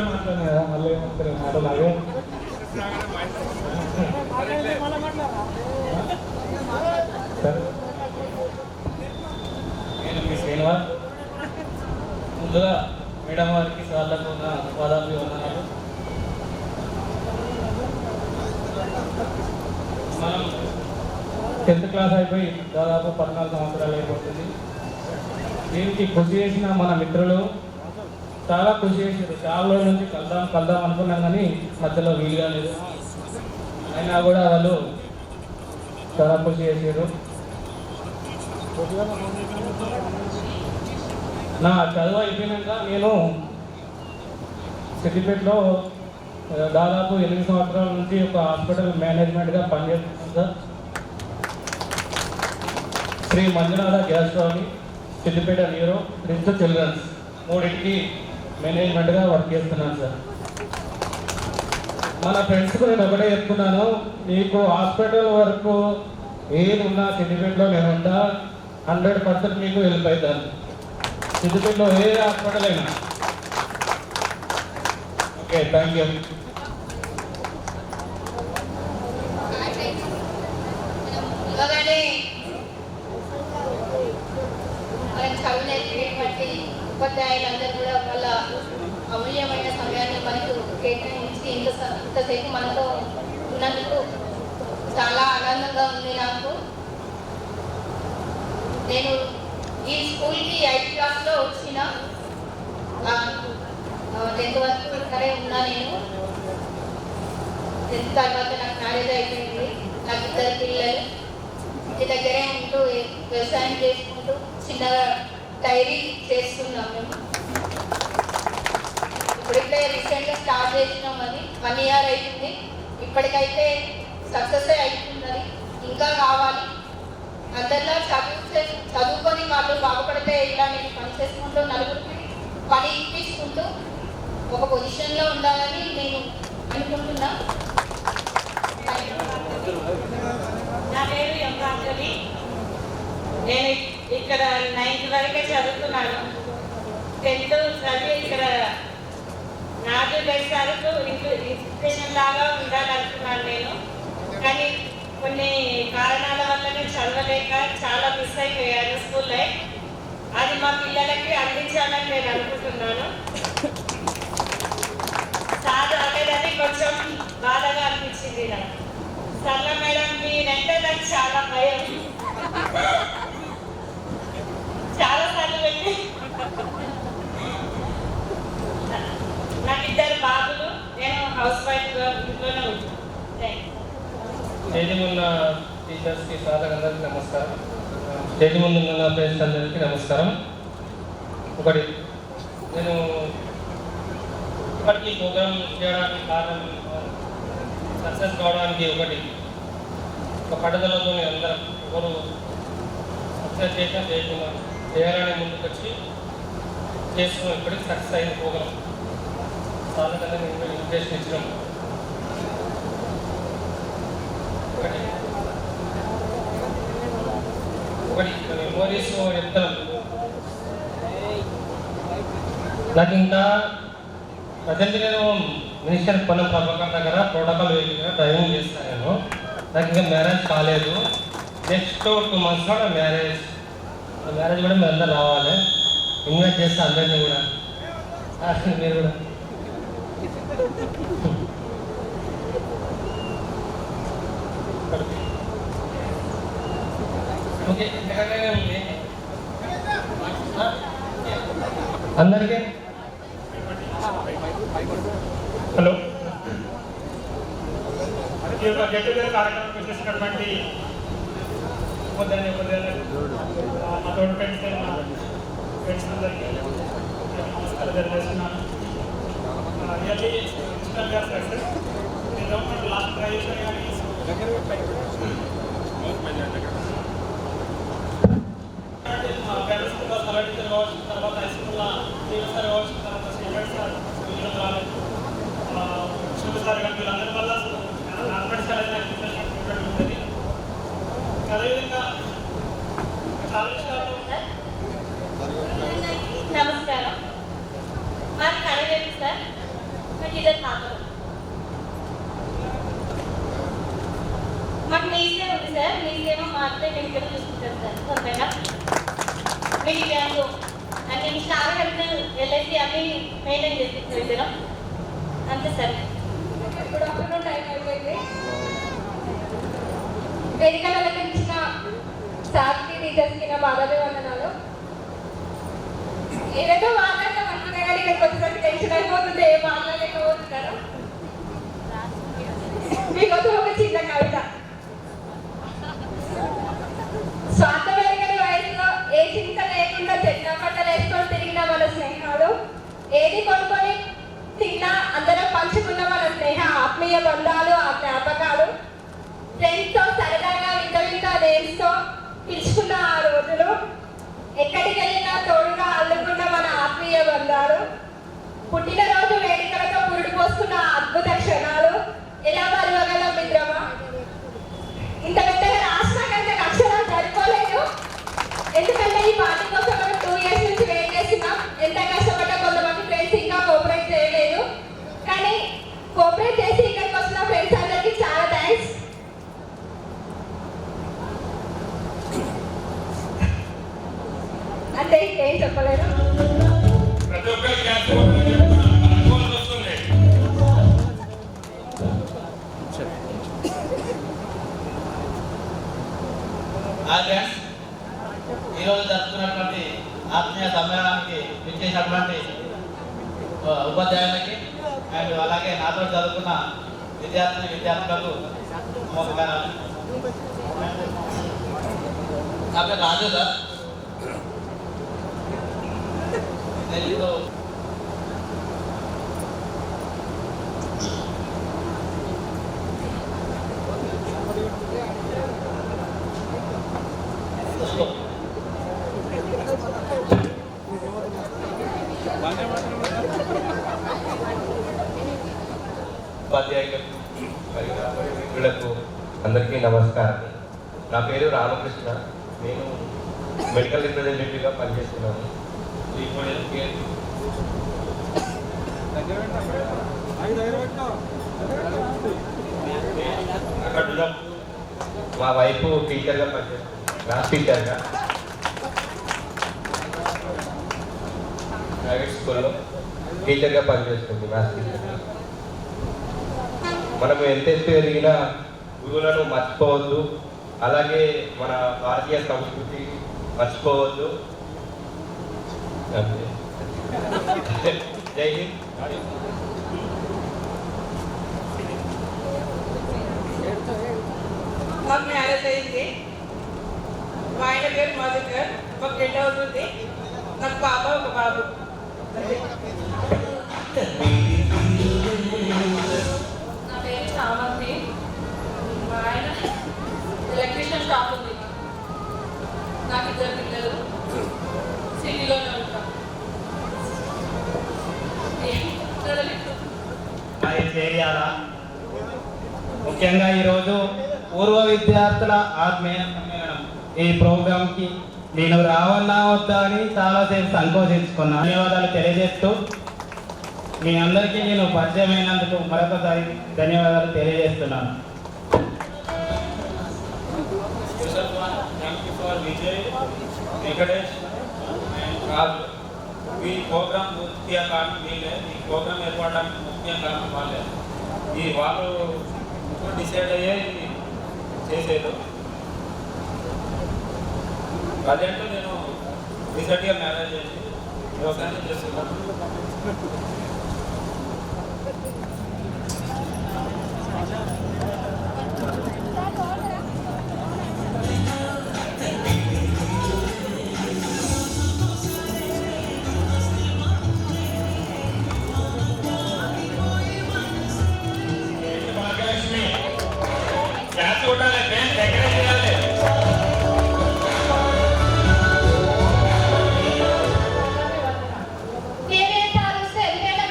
మాట్లాడాను కదా, మళ్ళీ మాట్లాడాలి. నేను మీ శ్రీనివాస్. ముందుగా మేడం వారికి సార్లకు ఉన్న పాదాభి వందనాలు. మనం 10th క్లాస్ అయిపోయి దాదాపు 14 సంవత్సరాలు అయిపోతుంది. దీనికి కృషి చేసిన మన మిత్రులు చాలా కృషి చేశారు. చాలా రోజుల నుంచి కలుద్దాం అనుకున్నాం కానీ మధ్యలో వీలుగా లేదు. అయినా కూడా వాళ్ళు చాలా కృషి చేశారు. నా చదువు అయిపోయినాక నేను సిద్దిపేటలో దాదాపు 8 సంవత్సరాల నుంచి ఒక హాస్పిటల్ మేనేజ్మెంట్గా పనిచేస్తున్నాను సార్. శ్రీ మంజునాథ గ్యాస్ట్రోని, సిద్దిపేట న్యూరో, రిచ్ చిల్డ్రన్స్ మూడింటికి మేనేజ్మెంట్గా వర్క్ చేస్తున్నాను సార్. మన ఫ్రెండ్స్కు నేను ఒకటే చెప్తున్నాను, మీకు హాస్పిటల్ వరకు ఏదున్నా సిద్దిపేటలో నేను ఉంటా. 100% మీకు హెల్ప్ అవుతాను. సిద్దిపేటలో ఏ హాస్పిటల్ అయినా. Okay, thank you. ఇలాగనే మనం చదువు నేర్పేటువంటి ఉపాధ్యాయులందరూ కూడా వాళ్ళ అమూల్యమైన సమయాన్ని మనకు కేటాయించి ఇంతసేపు మనతో ఉన్నందుకు చాలా ఆనందంగా ఉంది నాకు. నేను ఈ స్కూల్కి 8th క్లాస్లో వచ్చిన 10th వరకు ఇక్కడే ఉన్నా. నేను 10th తర్వాత నాకు మ్యారేజ్ అయిపోయింది. నాకు 2 పిల్లలు. ఇంటి దగ్గరే ఉంటూ వ్యవసాయం చేసుకుంటూ చిన్నగా డైరీ చేస్తున్నాం మేము. ఇప్పుడైతే రీసెంట్గా స్టార్ట్ చేసినాం. అది 1 year అవుతుంది. ఇప్పటికైతే సక్సెస్ అవుతున్నది. ఇంకా కావాలి. అందరిలో చదువుకొని వాళ్ళు బాగుపడితే ఇలా నేను పని చేసుకుంటూ నలుగురికి పని ఇప్పించుకుంటూ ఒక పొజిషన్లో ఉండాలని నేను అనుకుంటున్నా. నా పేరు ఎంకాంజలి. నేను ఇక్కడ 9th వరకే చదువుతున్నాను. 10th చదివి ఇక్కడ నాకు వరకు ఇన్స్పిరేషన్ లాగా ఉండాలనుకున్నాను నేను. కానీ కొన్ని కారణాల వల్ల నేను చదవలేక చాలా మిస్ అయిపోయాను స్కూల్ లైఫ్. అది మా పిల్లలకి అందించాలని నేను అనుకుంటున్నాను. సార్ రాలేదని కొంచెం బాధగా అనిపించింది నాకు. సర్ల మేడం మీరంటే నాకు చాలా భయం. చాలా సార్లు వెళ్ళి నాకు 2 బాబులు. నేను హౌస్ వైఫ్గా ఇంట్లోనే ఉంటాను. Thank you. స్టేజ్ ముందున్న టీచర్స్కి, సార్లందరికీ నమస్కారం. స్టేజ్ ముందు ఉన్న ఫ్రెండ్స్ అందరికీ నమస్కారం. ఒకటి, నేను ఇప్పటికీ ప్రోగ్రామ్ చేయడానికి కారణం, సక్సెస్ కావడానికి ఒక పట్టుదలతో అందరం ఎవరు సక్సెస్ చేసినా చేయకుండా చేయాలని ముందుకు వచ్చి చేస్తున్నాం. ఇప్పటికీ సక్సెస్ అయిన ప్రోగ్రామ్ సార్లకన్నా నేను ఇన్విటేషన్ ఇచ్చినాం. ఒకటి మెమోరీస్ చెప్తాను. నాకు ఇంకా ప్రజెంట్ నేను మినిస్టర్ పొన్నం ప్రభాకర్ దగ్గర ప్రోటోకాల్ వెహికల్గా డ్రైవింగ్ చేస్తాను. నేను నాకు ఇంకా మ్యారేజ్ కాలేదు. నెక్స్ట్ 2 monthsలో నా మ్యారేజ్ కూడా మీరు అందరూ రావాలి. ఇన్వైట్ చేస్తే అందరినీ కూడా, మీరు కూడా. ఓకే, అందరికీ హలో. ఈ యొక్క గెట్ టుగెదర్ కార్యక్రమం చేసినటువంటి మా తోడు ఫ్రెండ్స్ అందరికీ నమస్కారం తెలియజేస్తున్నాను. రియల్లీ ఇన్స్టెంట్గా సక్సెస్. లాస్ట్ గ్రాడ్యుయేషన్ కానీ ఫ్రెండ్స్ తర్వాత హై స్కూల్లో కావచ్చు, తర్వాత అదేవిధంగా ఆవిష్కారాలు నమస్కారం. మాకు కలగలేదు సార్. మాకు ఇదే పాపం. మాకు మీకే ఉంది సార్. మీకేమో మా అత్తయ్య ఇక్కడ చూసుకుంటారు సార్. సొంతంగా మీకు బ్యాంకు అన్ని స్టార్ హెల్త్ ఎల్ఐసి అన్ని మెయింటైన్ చేసి ఇద్దరం అంతే సార్. ఇప్పుడు ఆఫ్టర్నూన్ టైం అయిపోయింది. వేదికలు అలంకరించిన సార్కి టీచర్స్కి నా పాదాభివందనాలు. ఏదైతే మాట్లాడతాం అనుకున్నా కానీ ఇక్కడికి వచ్చేసరికి టెన్షన్ అయిపోతుంది. ఏం మాట్లాడలేకపోతున్నారు. మీకోసం ఒక చిన్న కవిత. స్వార్థమైన వయసులో ఏ చింత లేకుండా చెట్ల పట్టలు వేసుకొని తిరిగిన మన స్నేహాలు, ఏది కొనుక్కొని తిన్నా అందరం పంచుకున్న మన స్నేహ ఆత్మీయ బంధాలు, ఆ జ్ఞాపకాలు, ఫ్రెండ్స్తో సరదాగా వింత వింత నేమ్స్తో పిలుచుకున్న ఆ రోజులు, ఎక్కడికి వెళ్ళినా తోడుగా అల్లుకున్న మన ఆత్మీయ బంధాలు, పుట్టినరోజు వేడుకలతో పురుడు పోసుకున్న అద్భుత క్షణాలు ఎలా మరువగల మిత్రమా. ఇంత పెద్దగా రాష్ట్రానికి అక్షరాలు సరిపోలేదు. ఎందుకంటే ఈ పార్టీ కోసం మనం 2 years నుంచి వెయిట్ చేస్తున్నాం. ఎంత కష్టపడ్డా కొంతమంది ఫ్రెండ్స్ ఇంకా కోఆపరేట్ చేయలేదు. కానీ కోఆపరేట్ చేసి ఇక్కడికి వచ్చిన ఫ్రెండ్స్ అందరికీ చాలా థ్యాంక్స్. అంటే ఏం చెప్పలేరు. ప్రతి ఒక్కరి క్యాస్ట్ అనుకోవాల్సి వస్తుంది. ఫ్రెండ్స్, ఈరోజు జరుపుకున్నటువంటి ఆత్మీయ సమ్మేళనానికి విచ్చేసినటువంటి ఉపాధ్యాయులకి అండ్ అలాగే నాతో చదువుకున్న విద్యార్థులకు నమస్కారాలు. నా పేరు రాజు సార్. తెలుగులో ఉపాధ్యాయులకు అందరికీ నమస్కారం. నా పేరు రామకృష్ణ. నేను మెడికల్ రిప్రజెంటేటివ్గా పనిచేస్తున్నాను. మా వైఫ్ టీచర్గా పనిచేస్తుంది, క్లాస్ టీచర్గా ప్రైవేట్ స్కూల్లో టీచర్గా పనిచేస్తుంది, మ్యాథ్స్ టీచర్గా. మనం ఎంత ఎదిగినా గురువులను మర్చిపోవద్దు. అలాగే మన భారతీయ సంస్కృతి మర్చిపోవద్దు. జై హింద్. మాకు మ్యారేజ్ అయింది. మా ఆయన పేరు మధుకర్. మాకు 2 అవుతుంది. నాకు పాప ఒక బాబు. నా పేరు చామంతి. మా ఆయన ఎలక్ట్రీషియన్ షాప్ ఉంది. నాకు 2 పిల్లలు. సిటీలోనే ఉంటాం. చేయాలా. ముఖ్యంగా ఈరోజు పూర్వ విద్యార్థుల ఆత్మీయ సమ్మేళనం ఈ ప్రోగ్రాంకి నేను రావన్నా వద్దా అని చాలాసేపు సంకోచించుకున్నాను. ధన్యవాదాలు తెలియజేస్తూ మీ అందరికీ నేను పరిచయమైనందుకు మరొకసారి ధన్యవాదాలు తెలియజేస్తున్నాను. ఈ ప్రోగ్రాం ముఖ్య కారణం వీళ్ళే. ఈ ప్రోగ్రాం ఏర్పడడానికి ముఖ్య కారణం వాళ్ళే. ఈ వాళ్ళు డిసైడ్ అయ్యే చేసేది. అదేంటో నేను రీసెంట్గా మ్యారేజ్ చేసి వ్యవసాయం చేస్తున్నాను. నేనేం పాలిస్తే ఎందుకంటే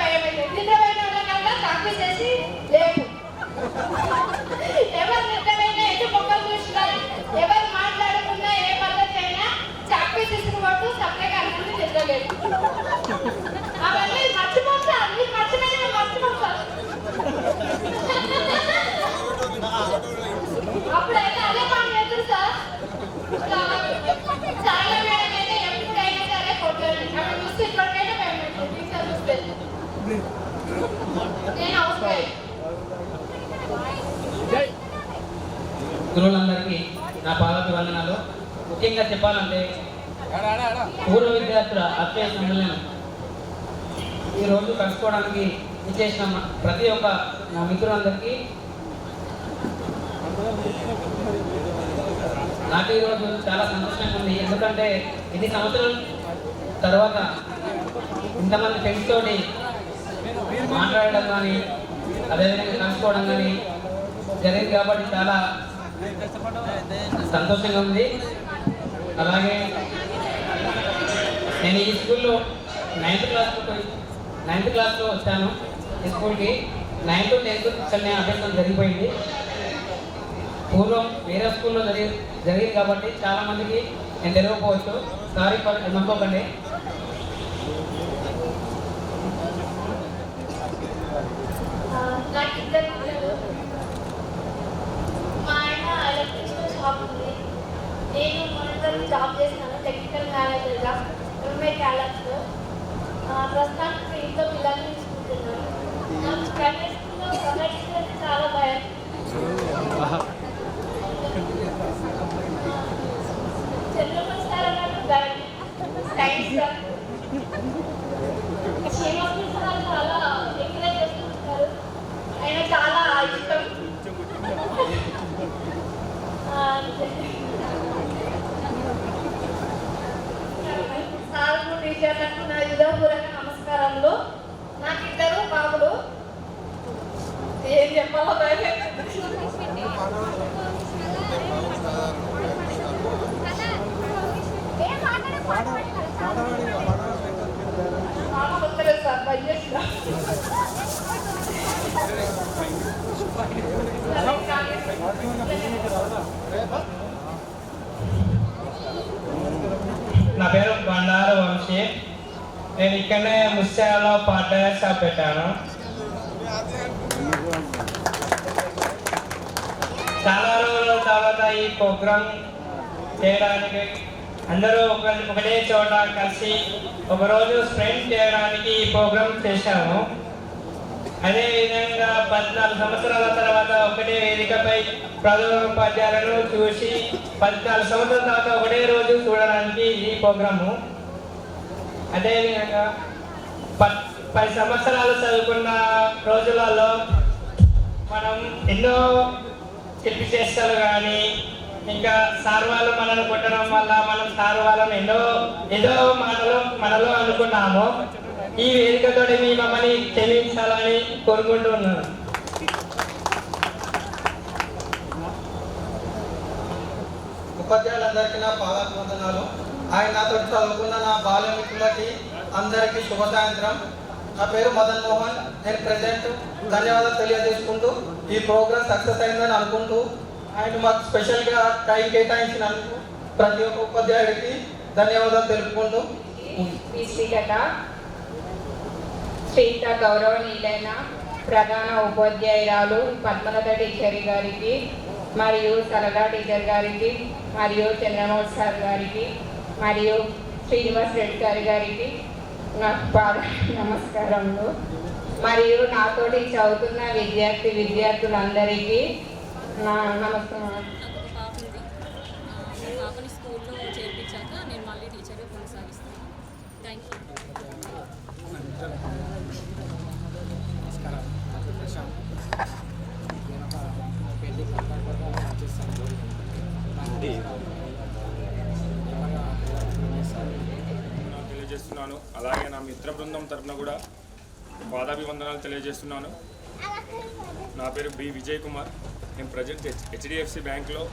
లేదు. నేను హౌస్ వైఫ్. గురువులందరికీ నా పాదాభివందనాలు. ముఖ్యంగా చెప్పాలంటే పూర్వ విద్యార్థుల ఆత్మీయ సమ్మేళనం ఈరోజు కలుసుకోవడానికి ఇచ్చేసిన ప్రతి ఒక్క నా మిత్రులందరికీ నాకు ఈరోజు చాలా సంతోషంగా ఉంది. ఎందుకంటే ఇన్ని సంవత్సరాల తర్వాత ఇంతమంది ఫ్రెండ్స్ తోటి మాట్లాడడం కానీ అదేవిధంగా కలుసుకోవడం కానీ జరిగింది కాబట్టి చాలా సంతోషంగా ఉంది. అలాగే నేను ఈ స్కూల్లో 9th క్లాస్లో వచ్చాను. ఈ స్కూల్కి 9th 10th ఇక్కడనే అభ్యసనం జరిగిపోయింది. పూర్వం వేరే స్కూల్లో జరిగింది కాబట్టి చాలామందికి నేను తెలియకపోవచ్చు. సారీ ఫర్ ఏమనుకోకండి. నాకు ఇద్దరు పిల్లలు. మా ఆయన ఎలక్ట్రిషియన్ షాప్ ఉంది. నేను మొన్నటి జాబ్ చేస్తాను టెక్నికల్ మేనేజర్గా క్యాలర్స్లో. ప్రస్తుతానికి ఇంట్లో పిల్లల్ని తీసుకుంటున్నాను. నాకు ప్రైవేట్ స్కూల్లో ప్రైవేట్ అంటే చాలా భయం. చంద్రబాబు సార్ అన్నట్టు భయం. సైన్స్ శ్రీమతి సార్ చాలా ఎంకరేజ్ చేస్తుంటారు. ఆయన చాలా ఇష్టం. సార్కు టీచర్లకు నా యుధపూర్వక నమస్కారములు. నాకు ఇద్దరు బాబులు. ఏం చెప్పాలో భయం. సార్ భయం. నా పేరు బండారు వంశీ. నేను ఇక్కడనే ముత్యాలలో పార్ట్నర్ షాప్ పెట్టాను. చాలా రోజుల తర్వాత ఈ ప్రోగ్రామ్ చేయడానికి అందరూ ఒకటే చోట కలిసి ఒకరోజు స్పెండ్ చేయడానికి ఈ ప్రోగ్రామ్ చేశాము. అదేవిధంగా 14 సంవత్సరాల తర్వాత ఒకటే వేదికపై ప్రధానోపాధ్యాయులను చూసి 14 సంవత్సరాల తర్వాత ఒకటే రోజు చూడడానికి ఈ ప్రోగ్రాము. అదేవిధంగా 10 సంవత్సరాలు చదువుకున్న రోజులలో మనం ఎన్నో శిల్పి చేష్టలు కానీ ఇంకా సార్ వాళ్ళు మనల్ని కొట్టడం వల్ల మనం సార్ వాళ్ళని ఏదో మాటలు మనలో అనుకున్నాము. ఈ వేదికతో మీ మమ్మల్ని క్షమించాలని కోరుకుంటున్నాను. ఉపాధ్యాయులందరికీ నా పాదాభివందనాలు. ఆయన నాతో చదువుకున్న నా బాల్యమిత్రులకి అందరికీ శుభ సాయంత్రం. నా పేరు మదన్ మోహన్. నేను ప్రెజెంట్ ధన్యవాదాలు తెలియజేసుకుంటూ ఈ ప్రోగ్రామ్ సక్సెస్ అయిందని అనుకుంటూ ఆయన మాకు స్పెషల్గా టైం కేటాయించినందుకు ప్రతి ఒక్క ఉపాధ్యాయుడికి ధన్యవాదాలు తెలుపుకుంటూ శ్రీత గౌరవనీయులైన ప్రధాన ఉపాధ్యాయురాలు పద్మలత టీచర్ గారికి మరియు సరళా టీచర్ గారికి మరియు చంద్రమౌళి సార్ గారికి మరియు శ్రీనివాస్ రెడ్డి గారికి నా నమస్కారములు. మరియు నాతోటి చదువుతున్న విద్యార్థులందరికీ నా నమస్కారం. పాపని స్కూల్లో చేర్పించాక నేను మళ్ళీ టీచర్గా కొనసాగిస్తాను. Thank you. తెలియజేస్తున్నాను. అలాగే నా మిత్ర బృందం తరఫున కూడా పాదాభివందనాలు తెలియజేస్తున్నాను. నా పేరు బి విజయ్ కుమార్. నేను ప్రజెంట్ హెచ్డిఎఫ్సి బ్యాంక్లో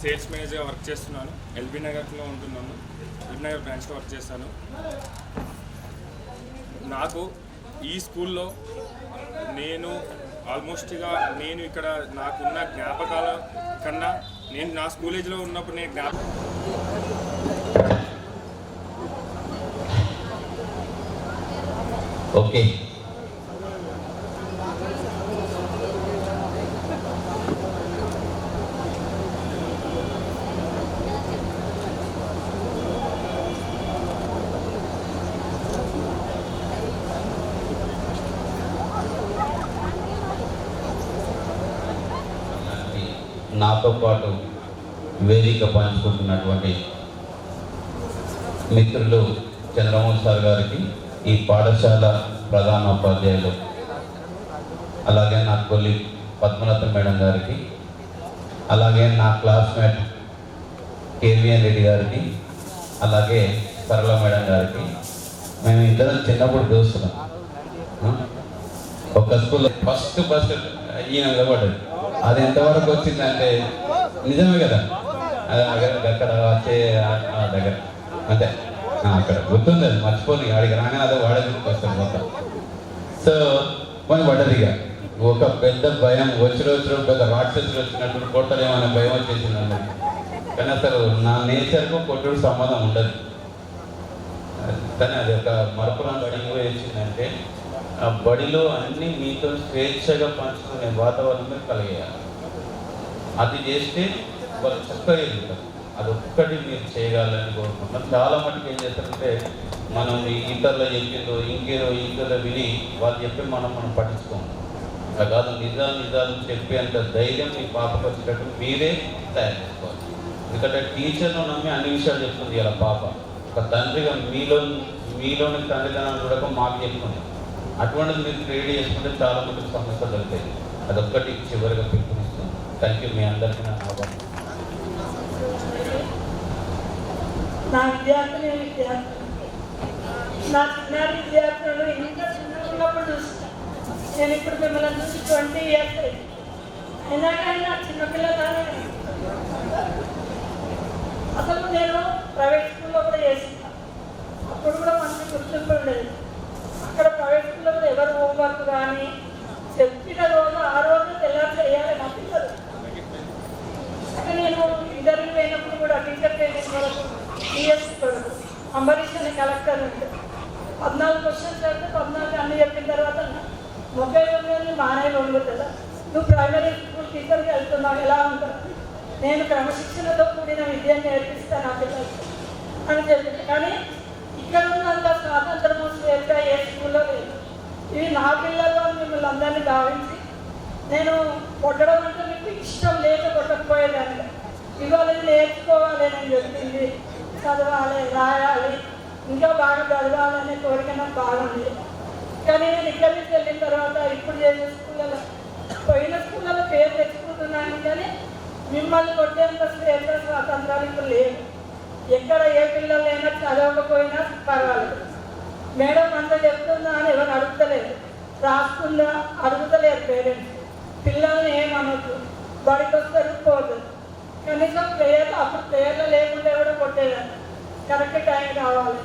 సేల్స్ మేనేజర్గా వర్క్ చేస్తున్నాను. ఎల్బీ నగర్లో ఉంటున్నాను. ఎల్బీ నగర్ బ్రాంచ్లో వర్క్ చేస్తాను. నాకు ఈ స్కూల్లో నేను ఆల్మోస్ట్గా నేను ఇక్కడ నాకున్న జ్ఞాపకాల కన్నా నేను నా స్కూల్ ఏజ్లో ఉన్నప్పుడు నేను ఓకే. నాతో పాటు వేదిక పంచుకుంటున్నటువంటి మిత్రులు చంద్రమోహన్ సార్ గారికి, ఈ పాఠశాల ప్రధానోపాధ్యాయులు, అలాగే నా కొలీగ్ పద్మనాథ మేడం గారికి, అలాగే నా క్లాస్మేట్ కేవీఎన్ రెడ్డి గారికి, అలాగే సరళ మేడం గారికి. మేము ఇద్దరం చిన్నప్పుడు చూస్తున్నాం. ఒక స్కూల్లో ఫస్ట్ ఈయన నిలబడ్డది. అది ఎంతవరకు వచ్చిందంటే నిజమే కదా, అక్కడ వచ్చే దగ్గర అంతే, అక్కడ గుర్తుంది, అది మర్చిపోతుంది. వాడికి రాగానే అదే వాడే గుర్తుకొస్తాడు మొత్తం. సో కొన్ని పడ్డది. ఇక ఒక పెద్ద భయం, వచ్చిన పెద్ద రాక్షసులు వచ్చినట్టు కొట్టలేమనే భయం వచ్చేసింది అందరికి. కానీ అసలు నా నేచర్కు కొట్టుడు సంబంధం ఉండదు. కానీ అది ఒక మరపురం బడికి వచ్చిందంటే ఆ బడిలో అన్ని మీతో స్వేచ్ఛగా పంచుకునే వాతావరణం కలిగేయాలి. అది చేస్తే వాళ్ళు చక్కగా ఎదుగుతారు. అది ఒక్కటి మీరు చేయగలని కోరుకుంటున్నాం. చాలా మటుకు ఏం చేస్తారంటే మనం ఇతరులు చెప్పిందో ఇంకేదో విని వాళ్ళు చెప్పి మనం పట్టించుకోము. అలా కాదు, నిజాలు చెప్పేంత ధైర్యం మీ పాపకు వచ్చేటట్టు మీరే తయారు చేసుకోవాలి. ఎందుకంటే టీచర్ను నమ్మి అన్ని విషయాలు చెప్తుంది ఇలా పాప. ఒక తండ్రిగా మీలోని తండ్రితనాన్ని చూడక మాకు చెప్తుంది. అటువంటిది మీరు క్రియేట్ చేసుకుంటే చాలా మందికి సమస్యలు దొరుకుతాయి. అదొక్కటి చివరిగా పిలుపునిస్తుంది. Thank you. మీ అందరికీ నా ఆహ్వానం. నా చిన్నారి విద్యార్థులు ఇంకా చిన్నగా ఉన్నప్పుడు చూస్తాను. నేను ఇప్పుడు మిమ్మల్ని చూసి 20 years అయినా కానీ నా చిన్నపిల్లలానే. అసలు నేను ప్రైవేట్ స్కూల్లో కూడా చేస్తాను. అప్పుడు కూడా మంచి గుర్తింపు ఉండేది. అక్కడ ప్రైవేట్ స్కూల్లో కూడా ఎవరు హోంవర్క్ కానీ చెప్పిన రోజు ఆ రోజు తెల్లారి చేయాలి నా పిల్లలు. నేను ఇంటర్వ్యూ అయినప్పుడు కూడా టీచర్ ట్రైనింగ్ వరకు టీఎస్సీ కొరకు అంబరీష్ అనే కలెక్టర్ ఉంటే 14 క్వశ్చన్స్ అంటే 14 అన్ని చెప్పిన తర్వాత 30 మానేలు ఉండదు. నువ్వు ప్రైమరీ స్కూల్ టీచర్కి వెళ్తున్నావు, ఎలా ఉంటావు? నేను క్రమశిక్షణతో కూడిన విద్యను నేర్పిస్తాను నా పిల్లలకి అని చెప్పింది. కానీ ఇక్కడ ఉన్నంత స్వాతంత్రము స్వేచ్ఛ ఏ స్కూల్లో లేదు. ఇవి నా పిల్లలు అని మిమ్మల్ని అందరినీ భావించి నేను కొట్టడం అంటే మీకు ఇష్టం లేక కొట్టకపోయేదాన్ని. ఇవాళ నేర్చుకోవాలి అని చెప్పింది, చదవాలి, రాయాలి, ఇంకా బాగా చదవాలనే కోరిక నాకు బాగుంది. కానీ నేను ఇక్కడి నుంచి వెళ్ళిన తర్వాత ఇప్పుడు చేసే స్కూళ్ళలో పోయిన స్కూళ్ళలో పేరు తెచ్చుకుంటున్నాను. కానీ మిమ్మల్ని కొట్టేంత స్వేచ్ఛ స్వాతంత్రాలు ఇప్పుడు లేదు. ఎక్కడ ఏ పిల్లలైనా చదవకపోయినా పర్వాలేదు, మేడం అంత చెప్తుందా అని ఎవరు అడుగుతలేదు, రాస్తుందా అడుగుతలేరు పేరెంట్స్. పిల్లల్ని ఏమనొద్దు, బడికి వస్తారు పోదు. కనీసం ప్రేయర్లు, అప్పుడు ప్రేయర్లు లేకుండా కూడా కొట్టేదాన్ని. కరెక్ట్ టైం కావాలి,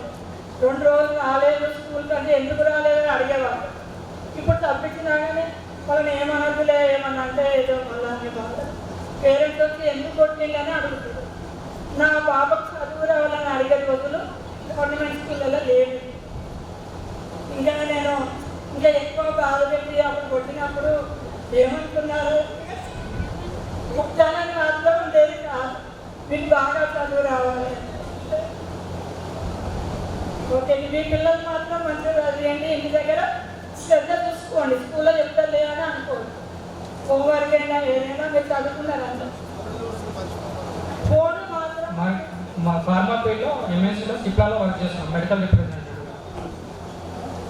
2 రోజులు రాలేదు స్కూల్ కంటే ఎందుకు రాలేదని అడిగేవాళ్ళు. ఇప్పుడు తప్పించినా కానీ వాళ్ళని ఏమనొద్దులే, ఏమన్నా అంటే ఏదో మళ్ళీ బాధ. పేరెంట్స్ వచ్చి ఎందుకు కొట్టిందని అడుగుతుంది. నా పాపకు చదువు రావాలని అడిగే రోజులు గవర్నమెంట్ స్కూళ్ళలో లేదు. ఇంకా నేను ఇంకా ఎక్కువ బాధ పెట్టి అప్పుడు కొట్టినప్పుడు ఏమంటున్నారు, ముఖ్యాన్ని మాత్రం ఉండేది కాదు, మీకు బాగా చదువు రావాలి. ఓకే, మీ పిల్లలు మాత్రం మంచిగా చదివండి, ఇంటి దగ్గర శ్రద్ధ చూసుకోండి, స్కూల్లో చెప్తారులే అని అనుకోండి. హోంవర్క్ అయినా ఏదైనా మీరు చదువుకున్నారంట. ఫోన్ మాత్రం మా ఫార్మా ఫీల్డ్లో ఎంఎస్సీలో సిప్లాలో వర్క్ చేస్తున్నాం, మెడికల్ రిప్రజెంటేటివ్.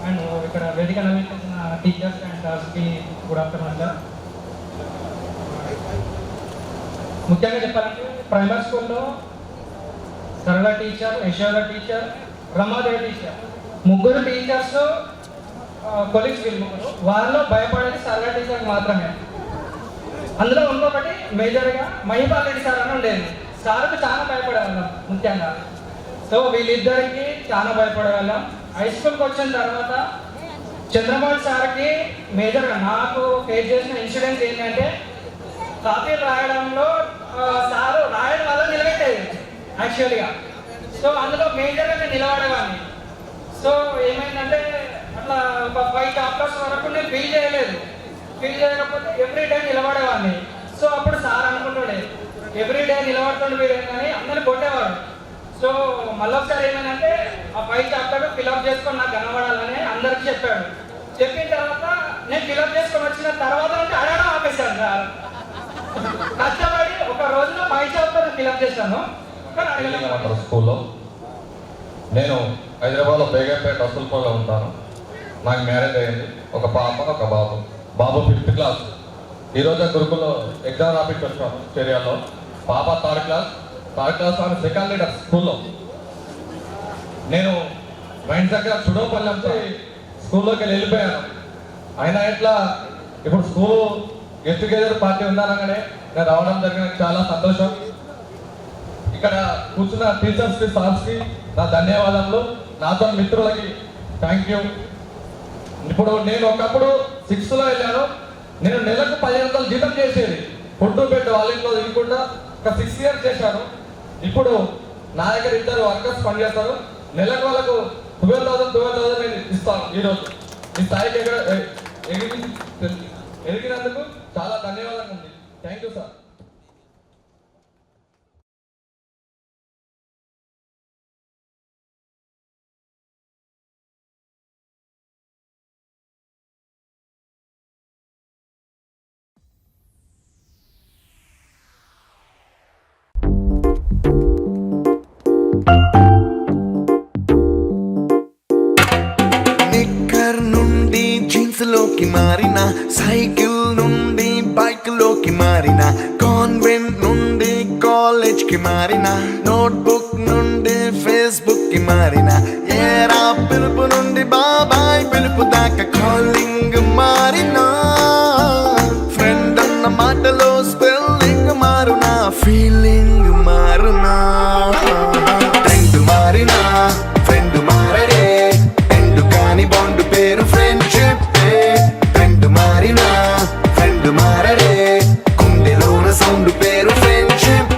అండ్ ఇక్కడ వేదిక నవీకరించిన టీచర్స్ అండ్ స్టాఫ్కి గుడ్ ఆఫ్టర్నూన్ సార్. ముఖ్యంగా చెప్పాలంటే ప్రైమరీ స్కూల్లో సరళ teacher, Yashoda teacher, Ramadevi teacher, 3 teachers colleagues వీళ్ళు 3. వాళ్ళలో భయపడేది సరళ టీచర్ మాత్రమే. అందులో ఇంకొకటి మేజర్గా మహిపాల్ రెడ్డి సార్ అని ఉండేది. సార్కి చాలా భయపడేవాళ్ళం ముఖ్యంగా. సో వీళ్ళిద్దరికి చాలా భయపడేవాళ్ళం. హై స్కూల్కి వచ్చిన తర్వాత చంద్రబాబు సార్కి మేజర్గా నాకు ఫేస్ చేసిన ఇన్సిడెంట్ ఏంటంటే, కాపీలు రాయడంలో సారు రాయడం వల్ల నిలబెట్టేది యాక్చువల్గా. సో అందులో మేజర్గా నేను నిలబడేవాడిని. సో ఏమైందంటే అట్లా ఒక 5 చాప్టర్స్ వరకు నేను ఫీల్ చేయలేదు. ఫీల్ చేయకపోతే ఎవ్రీ డే నిలబడేవాడిని. సో అప్పుడు సార్ అనుకుంటుండే ఎవ్రీ డే నిలబడుతుండే వీడు కానీ అందరిని కొట్టేవాడు. సో మళ్ళీ ఒకసారి ఏమైందంటే ఆ 5 చాప్టర్ ఫిల్అప్ చేసుకొని నాకు కనబడాలని అందరికి చెప్పాడు. చెప్పిన తర్వాత నేను ఫిల్అప్ చేసుకొని వచ్చిన తర్వాత అంటే అడగడం ఆపేశాను సార్. కష్టపడి రోజున మా ఇచ్చాతో ఫిల్అప్ చేశాను కానీ అడగలేమంటారు. స్కూల్లో నేను హైదరాబాద్లో బేగంపేట రసూల్పూర్లో ఉంటాను. నాకు మ్యారేజ్ అయ్యింది. ఒక పాప ఒక బాబు. బాబు 5th క్లాస్. ఈరోజు గురుకుల్లో ఎగ్జామ్ రాపించి వచ్చాను చర్యల్లో. పాప 3rd క్లాస్ ఆమె సెకండ్ లీడర్ స్కూల్లో. నేను మా ఇంటి దగ్గర చుడవపల్లి నుంచి స్కూల్లోకి వెళ్ళిపోయాను. అయినా ఎట్లా ఇప్పుడు స్కూల్ గెట్ టుగెదర్ పార్టీ ఉందనగానే నేను రావడం జరిగిన చాలా సంతోషం. ఇక్కడ కూర్చున్న టీచర్స్కి సార్స్కి నా ధన్యవాదాలు. నాతో మిత్రులకి థ్యాంక్ యూ. ఇప్పుడు నేను ఒకప్పుడు 6th వెళ్ళాను. నేను నెలకు 1500 జీతం చేసేది. ఫుడ్ బెడ్ వాళ్ళ ఇంట్లో తినకుండా ఒక 6 years చేశాను. ఇప్పుడు నా దగ్గర 2 వర్కర్స్ పనిచేస్తారు. నెలకు వాళ్ళకు 12,000 నేను ఇస్తాను. ఈరోజు ఈ స్థాయికి ఎదిగినందుకు చాలా ధన్యవాదాలు ఉంది. Thank you sir. నిక్కర్ నుండి జీన్స్ లోకి మారిన, సైకిల్ నుండి బైక్ లోకి మారిన, కాన్వెంట్ నుండి కాలేజ్ కి మారిన, నోట్బుక్ నుండి ఫేస్బుక్ కి మారిన, ఏరా పిలుపు నుండి బాబాయ్ పిలుపు దాకా కాలింగ్ మారిన, ఫ్రెండ్ అన్న మాటలో స్పెల్లింగ్ మారునా, ఫీలింగ్ మారునా, ట్రెండ్ మారినా ఫ్రెండ్ మారడే, ఎండు కాని బాండ్ పేరు ఫ్రెండ్షిప్. ట్రెండ్ మారినా ఫ్రెండ్ మారడే, కుండెలోన సౌండ్ పేరు ఫ్రెండ్షిప్.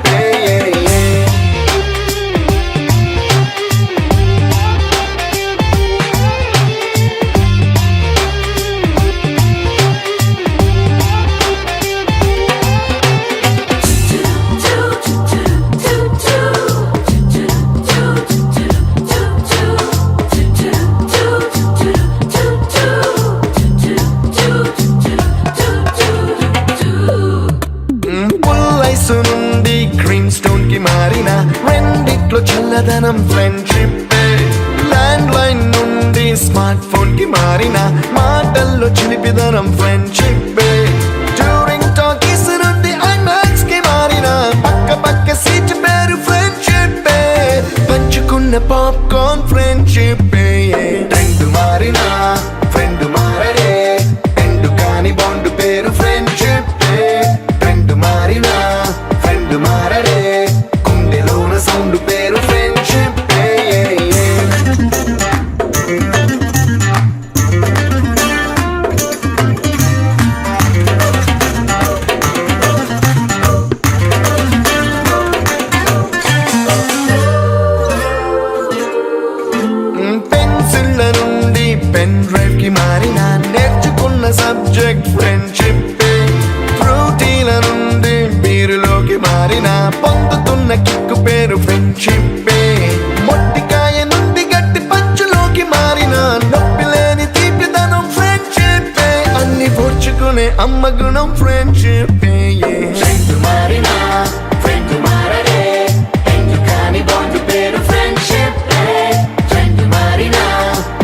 పుల్లైసు నుండి గ్రీన్ స్టోన్ కి మారిన, రెండిట్లో చల్లదనం ఫ్రెండ్షిప్. ల్యాండ్ లైన్ నుండి స్మార్ట్ ఫోన్ కి మారిన, మాటల్లో చిలిపిదనం ఫ్రెండ్షిప్. డ్యూరింగ్ టాకీస్ నుండి ఐమాక్స్ కి మారిన, పక్క పక్క సీట్ పేరు ఫ్రెండ్షిప్. పంచుకున్న పాప్కార్న్ ఫ్రెండ్షిప్. ట్రెండ్ మారిన ఫ్రెండ్ మారడే, ఎండు కాని బాండ్ పేరు ఫ్రెండ్షిప్. ట్రెండ్ మారినా ఫ్రెండ్ మారడే, కుండెలోన సౌండ్ పేరు ఫ్రెండ్షిప్. పెన్సిళ్ళ నుండి పెన్ డ్రైవ్ కి మారిన, నేర్చుకున్న సబ్జెక్ట్ ఫ్రెండ్షిప్. ఫ్రూటీల నుండి బీరులోకి మారిన, పొందుతున్న కిక్కు పేరు ఫ్రెండ్షిప్. మొట్టికాయ నుండి గట్టి పంచులోకి మారిన, నొప్పి లేని తీపిదనం ఫ్రెండ్షిప్. అన్ని పోర్చుకునే అమ్మ గుణం ఫ్రెండ్షిప్. ఫ్రెండ్ మారినా ఫ్రెండ్ మారడే, ఎందు కాని బాండ్ పేరు ఫ్రెండ్షిప్. ఫ్రెండ్ మారినా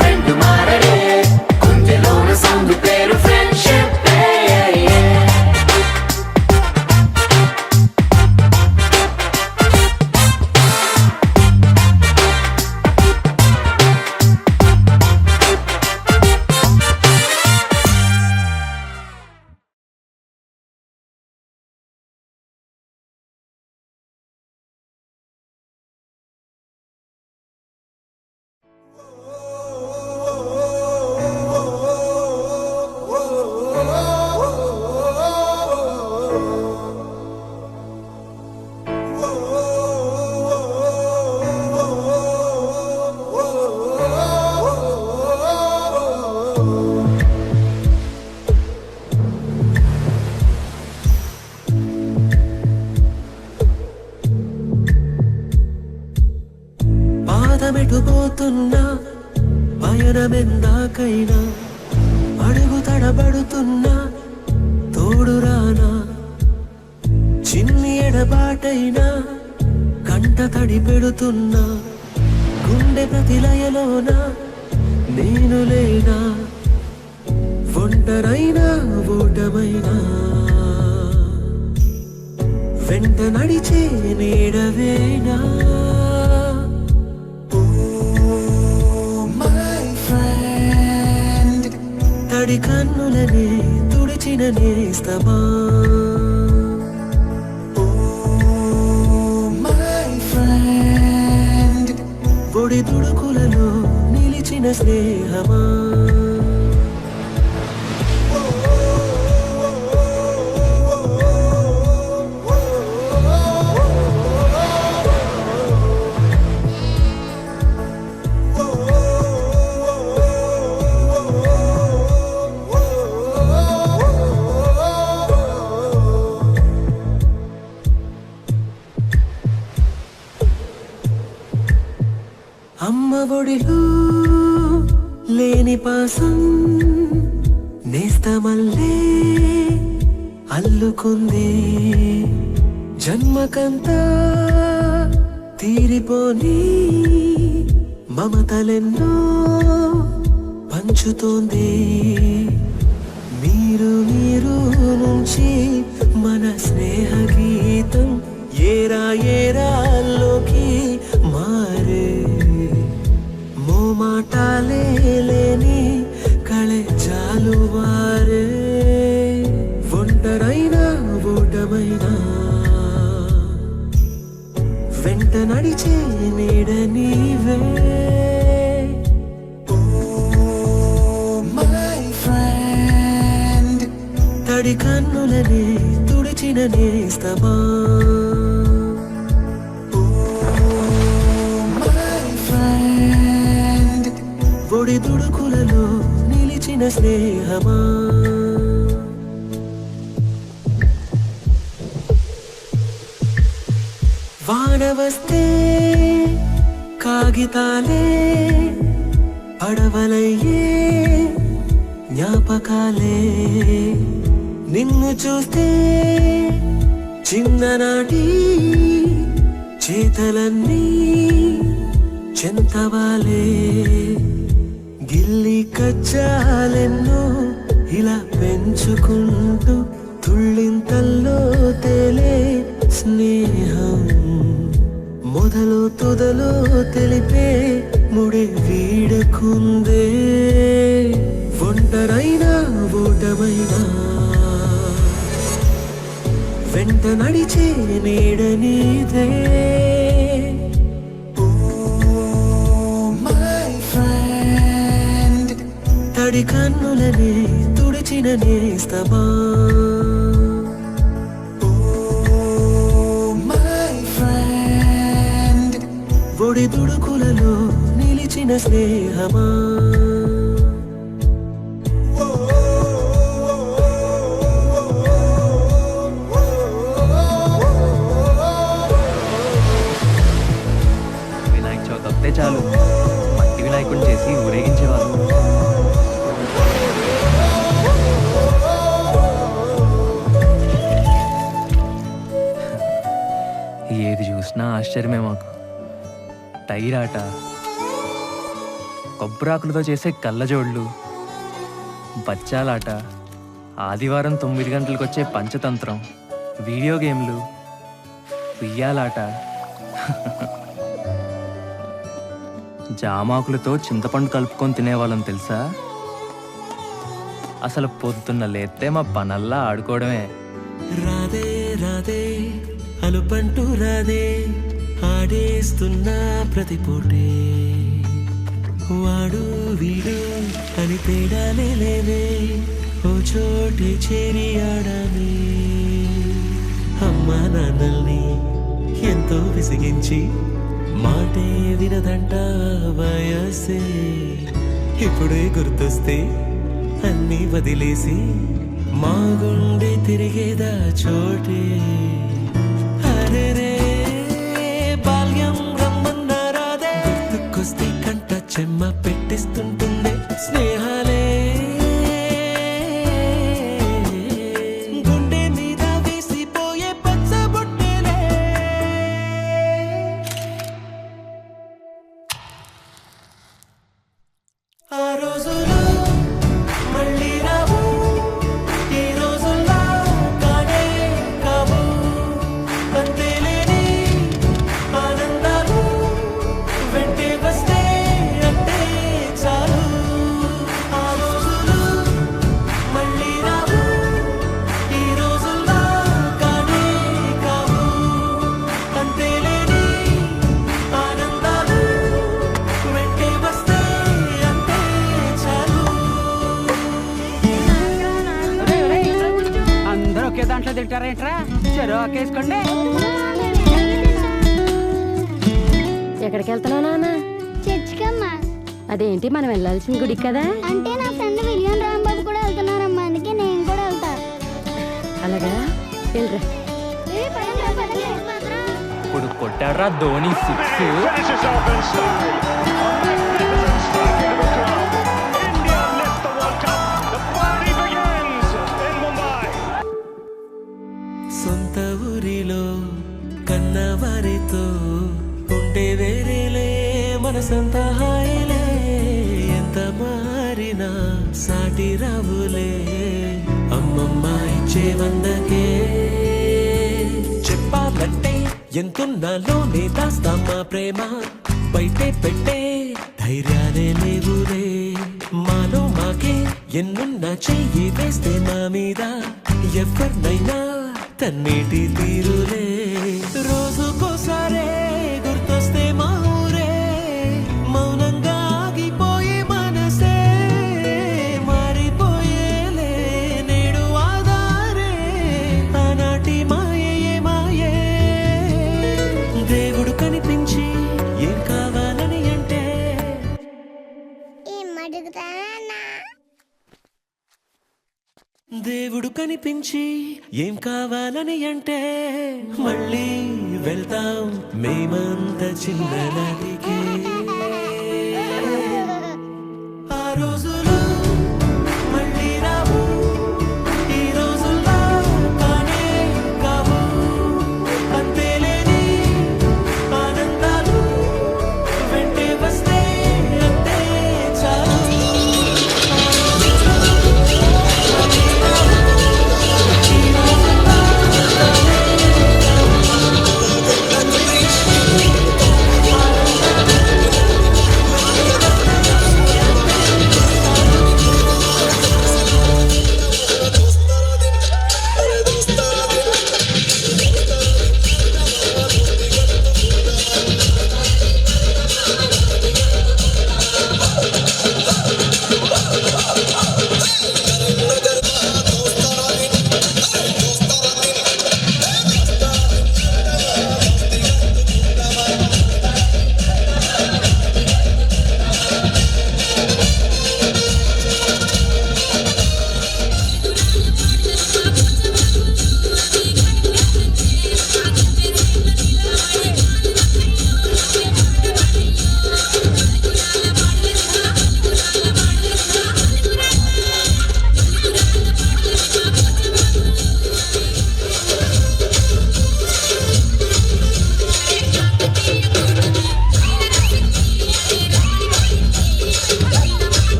ఫ్రెండ్ మారడే, కుండెలోన సౌండ్ పేరు ఫ్రెండ్షిప్. పాదమెటుపోతున్నా పయనమెందాకైనా, అడుగు తడబడుతున్నా తోడురానా, చిన్ని ఎడబా తడి పెడుతున్నా గుండె ప్రతిలయలోన నేను లేనా ఒంటరైనా ఓటమైనా వెంట నడిచే నీడవేనా తడి కన్నులనే తుడిచిన నేస్తమా ఒడి దుడుకులలో నిలిచిన స్నేహమా అమ్మ ఒడిలో లేని పాసం నేస్తమల్లే అల్లుకుంది జన్మకంతా తీరిపోని మమతలెన్నో పంచుతోంది మీరు నుంచి మన స్నేహ గీతం ఏరా ఏరాల్లోకి మారే మాటాలే లేని కళే జాలువారే ఒంటరైనా ఓటమైనా వెంట నడిచే నీడ నీవే తడి కన్నులనే తుడిచిన నేస్తమా ఒడి దుడుకులలో నిలిచిన స్నేహమా వాన వస్తే కాగితాలే పడవలయ్యే జ్ఞాపకాలే నిన్ను చూస్తే చిన్ననాటి చేతలన్నీ చెంతవాలే గిల్లి కచ్చాలెన్నో ఇలా పెంచుకుంటూ తుళ్ళింతల్లో తేలే స్నేహం మొదలు తొదలో తెలిపే ముడి వీడకుందే ఒంటరైనా ఓటమైనా వెంట నడిచే నీడ నీదే తడి కన్నులనే తుడిచిన నేస్తమా ఒడి దుడుకులలో నిలిచిన స్నేహమా వినాయక చవితి వస్తే చాలు మట్టి వినాయకుడిని చేసి ఊరేగించేవాళ్ళు. ఏది చూసినా ఆశ్చర్యమే మాకు. టైర్ ఆట, కొబ్బరాకులతో చేసే కళ్ళజోళ్ళు, బచ్చాలాట, ఆదివారం 9 గంటలకు వచ్చే పంచతంత్రం, వీడియో గేమ్లు, ఉయ్యాలాట, జామాకులతో చింతపండు కలుపుకొని తినేవాళ్ళం తెలుసా. అసలు పొద్దున్న లేస్తే మా పనల్లా ఆడుకోవడమే. రాదే రాదే అలుపంటూ రాదే ఆడేస్తున్నా ప్రతి పూటే వాడు వీడు అని తేడాలే లేవే ఓ చోటే చేరి ఆడమే. అమ్మా నాన్నల్ని ఎంతో విసిగించి మాటే వినదంట వయసే. ఇప్పుడే గుర్తొస్తే అన్నీ వదిలేసి మా గుండె తిరిగేదా చోటే. అరెరే బాల్యం రమ్మన్నారాదే గుర్తుకొస్తే కంట చెమ్మ పెట్టిస్తుంటుండే స్నేహాలే. గుండె మీద వేసిపోయే పచ్చబొట్టెలే. దాంట్లో తింటారేంట్రా? చెరుకేసుకోండి. ఎక్కడికి వెళ్తున్నావు నాన్న? చర్చికమ్మా. అదేంటి మనం వెళ్ళాల్సిన గుడి కదా? అంటే నా ఫ్రెండ్ విలియం రాంబాబు కూడా వెళ్తున్నారమ్మా, అందుకే నేను కూడా వెళ్తా. అలాగా వెళ్ళరా. ఇప్పుడు కొట్టాడ్రా ధోని 6. సొంత ఊరిలో కన్నవారితో ఉంటే వేరేలే మనసంత హాయిలే. ఎంత మారినా సాటి రావులే అమ్మమ్మ ఇచ్చే వందకే. చెప్పాలంటే ఎంతున్నాలోనే దాస్తామా ప్రేమ, బయటే పెట్టే ధైర్యాలే లేవులే. మాలో మాకే ఎన్నున్నా చెయ్యి వేస్తే మా మీద ఎవరినైనా తన్నేటి తీరులే. రోజుకోసారే గుర్తొస్తే మా ఊరే మౌనంగా ఆగిపోయే మనసే మారిపోయేలే నేడు ఆధారే. ఆనాటి మాయే మాయే దేవుడు కనిపించి ఏం కావాలని అంటే దేవుడు కనిపించి ఏం కావాలని అంటే మళ్ళీ వెళ్తాం మేమంత చిన్ననాటి